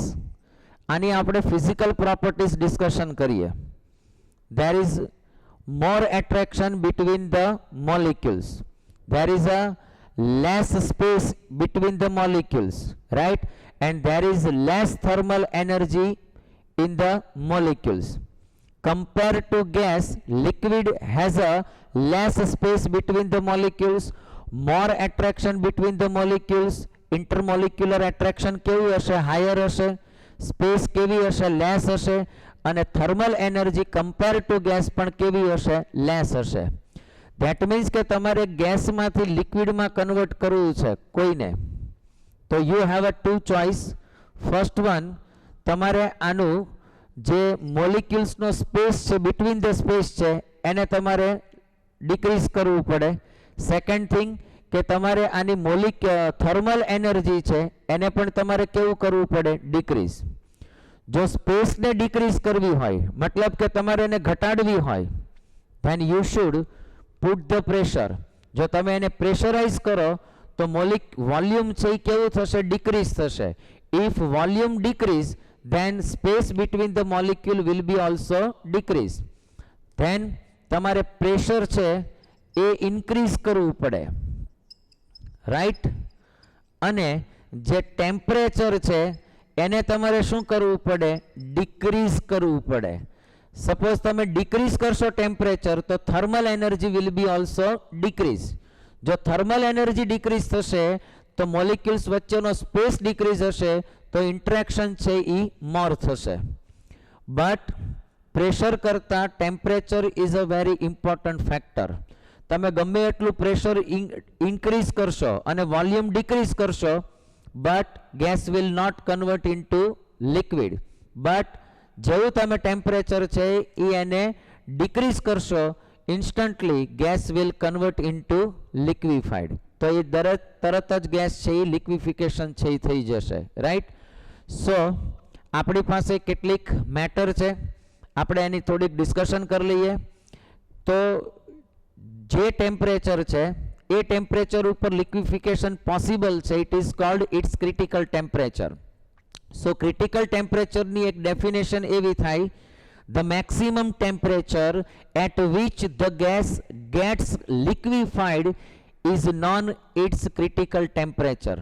આની આપણે ફિઝિકલ પ્રોપર્ટીઝ ડિસ્કશન કરીએ. There is more attraction between the molecules, there is a less space between the molecules, right? And there is less thermal energy in the molecules. Compared to gas, liquid has a less space between the molecules, more attraction between the molecules. Intermolecular attraction કેવી હશે? હાયર હશે. સ્પેસ કેવી હશે? લેસ હશે. અને thermal energy compare to gas પણ કેવી હશે? લેસ હશે. ધેટ મીન્સ કે તમારે ગેસમાંથી લિક્વિડમાં કન્વર્ટ કરવું છે કોઈને, તો you have a two choice. First one, તમારે આનું જે મોલિક્યુલ્સનો સ્પેસ છે, બિટવીન ધ સ્પેસ છે, એને તમારે ડિક્રીઝ કરવું પડે. સેકન્ડ થિંગ કે તમારે આની થર્મલ એનર્જી છે એને પણ તમારે કેવું કરવું પડે? ડિક્રીઝ. જો સ્પેસને ડિક્રીઝ કરવી હોય, મતલબ કે તમારે એને ઘટાડવી હોય, then you should put the pressure. જો તમે એને પ્રેશરાઇઝ કરો તો વોલ્યુમ છે એ કેવું થશે? ડિક્રીઝ થશે. If volume decrease, then space between the molecule will be also decrease. Then તમારે પ્રેશર છે એ ઇન્ક્રીઝ કરવું પડે, રાઈટ? અને જે ટેમ્પરેચર છે એને તમારે શું કરવું પડે? ડિક્રીઝ કરવું પડે. સપોઝ તમે ડિક્રીઝ કરશો ટેમ્પરેચર તો thermal energy will be also decrease. જો થર્મલ એનર્જી ડિક્રીઝ થશે તો મોલિક્યુલ્સ વચ્ચેનો સ્પેસ ડિક્રીઝ હશે, તો ઇન્ટરેક્શન છે એ મોર થશે. બટ પ્રેશર કરતાં temperature is a very important factor. તમે ગમે એટલું પ્રેશર ઇન્ક્રીઝ કરશો અને વોલ્યુમ ડિક્રીઝ કરશો, but gas will not convert into liquid. But જેવું તમે ટેમ્પરેચર છે એ એને ડિક્રીઝ કરશો, instantly gas will convert into liquified. તો એ તરત જ ગેસ છે એ લિક્વિફિકેશન છે એ થઈ જશે, રાઈટ? સો આપણી પાસે કેટલીક મેટર છે, આપણે એની થોડીક ડિસ્કશન કરી લઈએ. તો જે ટેમ્પરેચર છે એ ટેમ્પરેચર ઉપર લિક્વિફિકેશન પોસિબલ છે, it is called its critical temperature. So critical ટેમ્પરેચરની એક ડેફિનેશન એવી થાય: the maximum temperature at which the gas gets liquefied is known its critical temperature,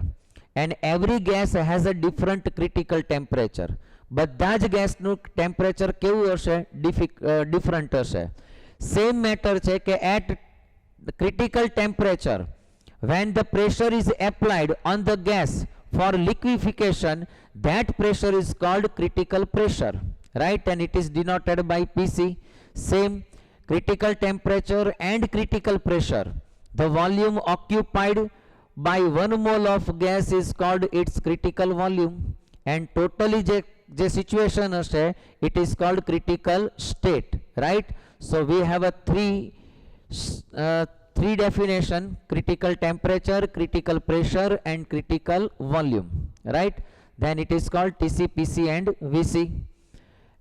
and every gas has a different critical temperature. બધા જ ગેસનું ટેમ્પરેચર કેવું હશે? ડિફરન્ટ હશે. સેમ મેટર છે કે at critical temperature, when the pressure is applied on the gas for liquefaction, that pressure is called critical pressure, right? And it is denoted by PC. Same critical temperature and critical pressure, the volume occupied by 1 mole of gas is called its critical volume, and totally je situation hase it is called critical state, right? So we have a three definition: critical temperature, critical pressure and critical volume, right? Then it is called TC, PC and VC.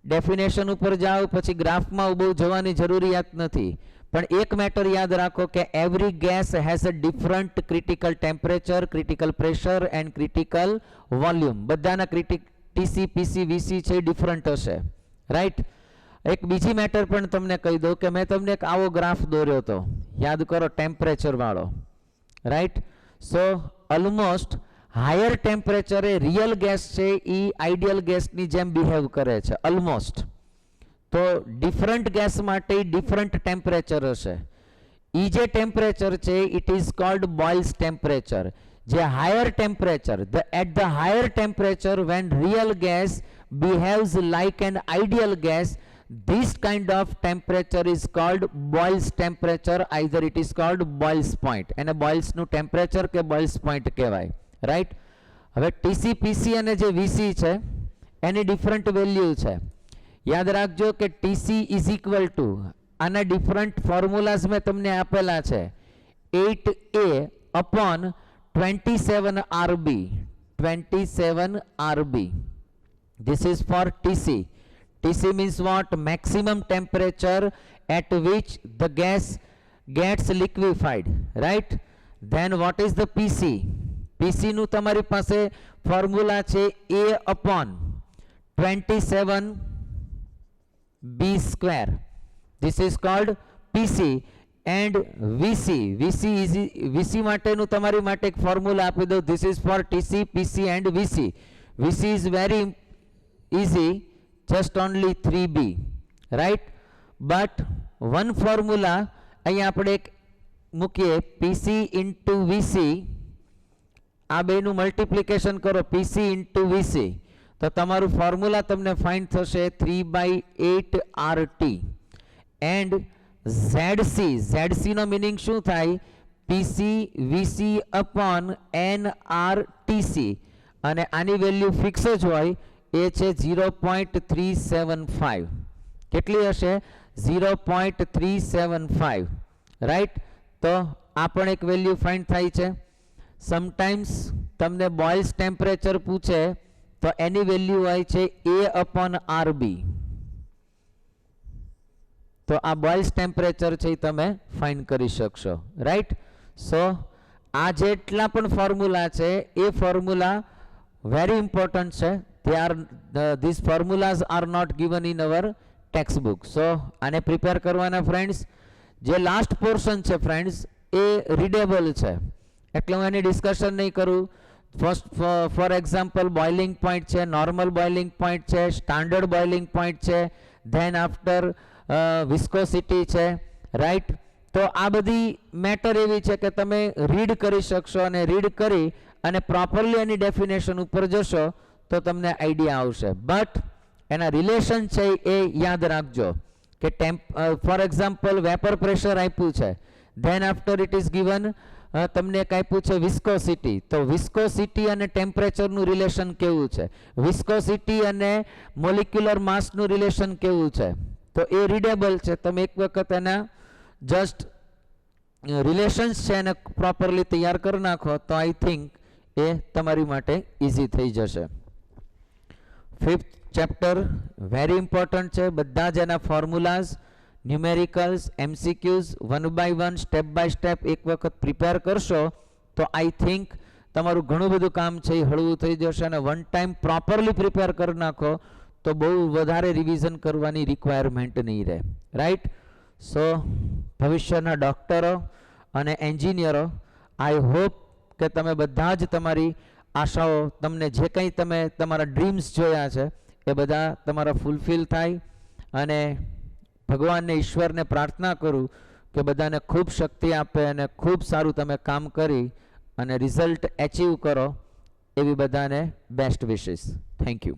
Definition ઉપર જાઓ પછી ગ્રાફમાં બહુ જવાની જરૂરિયાત નથી, પણ એક મેટર યાદ રાખો કે every gas has a different critical temperature, critical pressure and critical volume. બધાના ટીસી, પીસી, વીસી છે ડિફરન્ટ હશે, રાઈટ? એક બીજી મેટર પણ તમને કહી દઉં કે મેં તમને એક આવો ગ્રાફ દોર્યો હતો, યાદ કરો, ટેમ્પરેચર વાળો, રાઈટ? સો ઓલમોસ્ટ હાયર ટેમ્પરેચરે રિયલ ગેસ છે એ આઈડિયલ ગેસની જેમ બિહેવ કરે છે ઓલમોસ્ટ. તો ડિફરન્ટ ગેસ માટે ડિફરન્ટ ટેમ્પરેચર હશે. ઈ જે ટેમ્પરેચર છે it is called Boyle's temperature. જે higher temperature, at the higher temperature when real gas behaves like an ideal gas, this kind of temperature is called Boyle's temperature, either it is called Boyle's point. એને Boyle's નું ટેમ્પરેચર કે Boyle's point કહેવાય, રાઈટ. હવે ટીસી, પીસી અને જે વીસી છે એની ડિફરન્ટ વેલ્યુ છે. યાદ રાખજો કે ટીસી ઇઝ ઇક્વલ ટુ, આના ડિફરન્ટ ફોર્મ્યુલાઝ મેં તમને આપેલા છે, 8A upon 27RB. 27RB. This is for TC. TC means what? Maximum temperature at which the gas gets liquefied, right? Then what is the PC? PC નું તમારી પાસે ફોર્મ્યુલા છે A upon 27B square. This is called PC. And VC. VC માટેનું તમારી માટે એક ફોર્મ્યુલા આપી દઉં. This is for TC, PC and VC. VC is very easy. Just only 3B, right? But one formula અહીંયા આપણે એક મૂકીએ, PC into VC. આ બેનું મલ્ટિપ્લિકેશન કરો, PC into VC, તો તમારું ફોર્મ્યુલા તમને ફાઇન્ડ થશે 3/8RT. And ZC no meaning શું થાય? PC VC upon NRTC. અને આની વેલ્યુ ફિક્સ જ હોય, એ છે 0.375. કેટલી હશે? 0.375, રાઈટ. તો આ પણ એક વેલ્યુ ફાઇન્ડ થાય છે. સમટાઈમ્સ તમને બોઇલ્સ ટેમ્પરેચર પૂછે તો એની વેલ્યુ હોય છે A upon RB. તો આ બોઇલ્સ ટેમ્પરેચર છે એ તમે ફાઇન્ડ કરી શકશો, રાઈટ. સો આ જેટલા પણ ફોર્મ્યુલા છે એ ફોર્મ્યુલા વેરી ઇમ્પોર્ટન્ટ છે. These formulas are not given in our textbook. So આને પ્રિપેર કરવાના ફ્રેન્ડ્સ. જે લાસ્ટ પોર્શન છે ફ્રેન્ડ્સ એ રીડેબલ છે, એટલે હું એની ડિસ્કશન નહીં કરું. First for example boiling point છે, નોર્મલ બોઇલિંગ પોઈન્ટ છે, સ્ટાન્ડર્ડ બોઇલિંગ પોઈન્ટ છે, ધેન આફ્ટર વિસ્કોસિટી છે, રાઈટ. તો આ બધી મેટર એવી છે કે તમે રીડ કરી શકશો, અને રીડ કરી અને પ્રોપરલી એની ડેફિનેશન ઉપર જશો તો તમને આઈડિયા આવશે. બટ એના રિલેશન છે એ યાદ રાખજો કે ફોર એક્ઝામ્પલ વેપર પ્રેશર આપ્યું છે, than after it is given તમને એક આપ્યું છે વિસ્કોસિટી. તો વિસ્કોસિટી અને ટેમ્પરેચરનું રિલેશન કેવું છે, વિસ્કોસિટી અને મોલિક્યુલર માસનું રિલેશન કેવું છે, તો એ રીડેબલ છે. તમે એક વખત એના જસ્ટ રિલેશન્સ છે એને પ્રોપરલી તૈયાર કરી નાખો તો આઈ થિંક એ તમારી માટે ઇઝી થઈ જશે. 5th ચેપ્ટર વેરી ઇમ્પોર્ટન્ટ છે. બધા જ એના formulas, numericals, MCQs 1 by 1 step by step એક વખત પ્રિપેર કરશો તો આઈ થિંક તમારું ઘણું બધું કામ છે એ હળવું થઈ જશે. અને વન ટાઈમ પ્રોપરલી પ્રિપેર કરી નાખો તો બહુ વધારે રિવિઝન કરવાની રિક્વાયરમેન્ટ નહીં રહે, રાઈટ. સો ભવિષ્યના ડૉક્ટરો અને એન્જિનિયરો, આઈ હોપ કે તમે બધા જ તમારી આશાઓ, તમને જે કંઈ તમે તમારા ડ્રીમ્સ જોયા છે એ બધા તમારા ફૂલફિલ થાય. અને ભગવાનને, ઈશ્વરને પ્રાર્થના કરું કે બધાને ખૂબ શક્તિ આપે અને ખૂબ સારું તમે કામ કરી અને રિઝલ્ટ એચીવ કરો. એવી બધાને બેસ્ટ વિશિસ. Thank you.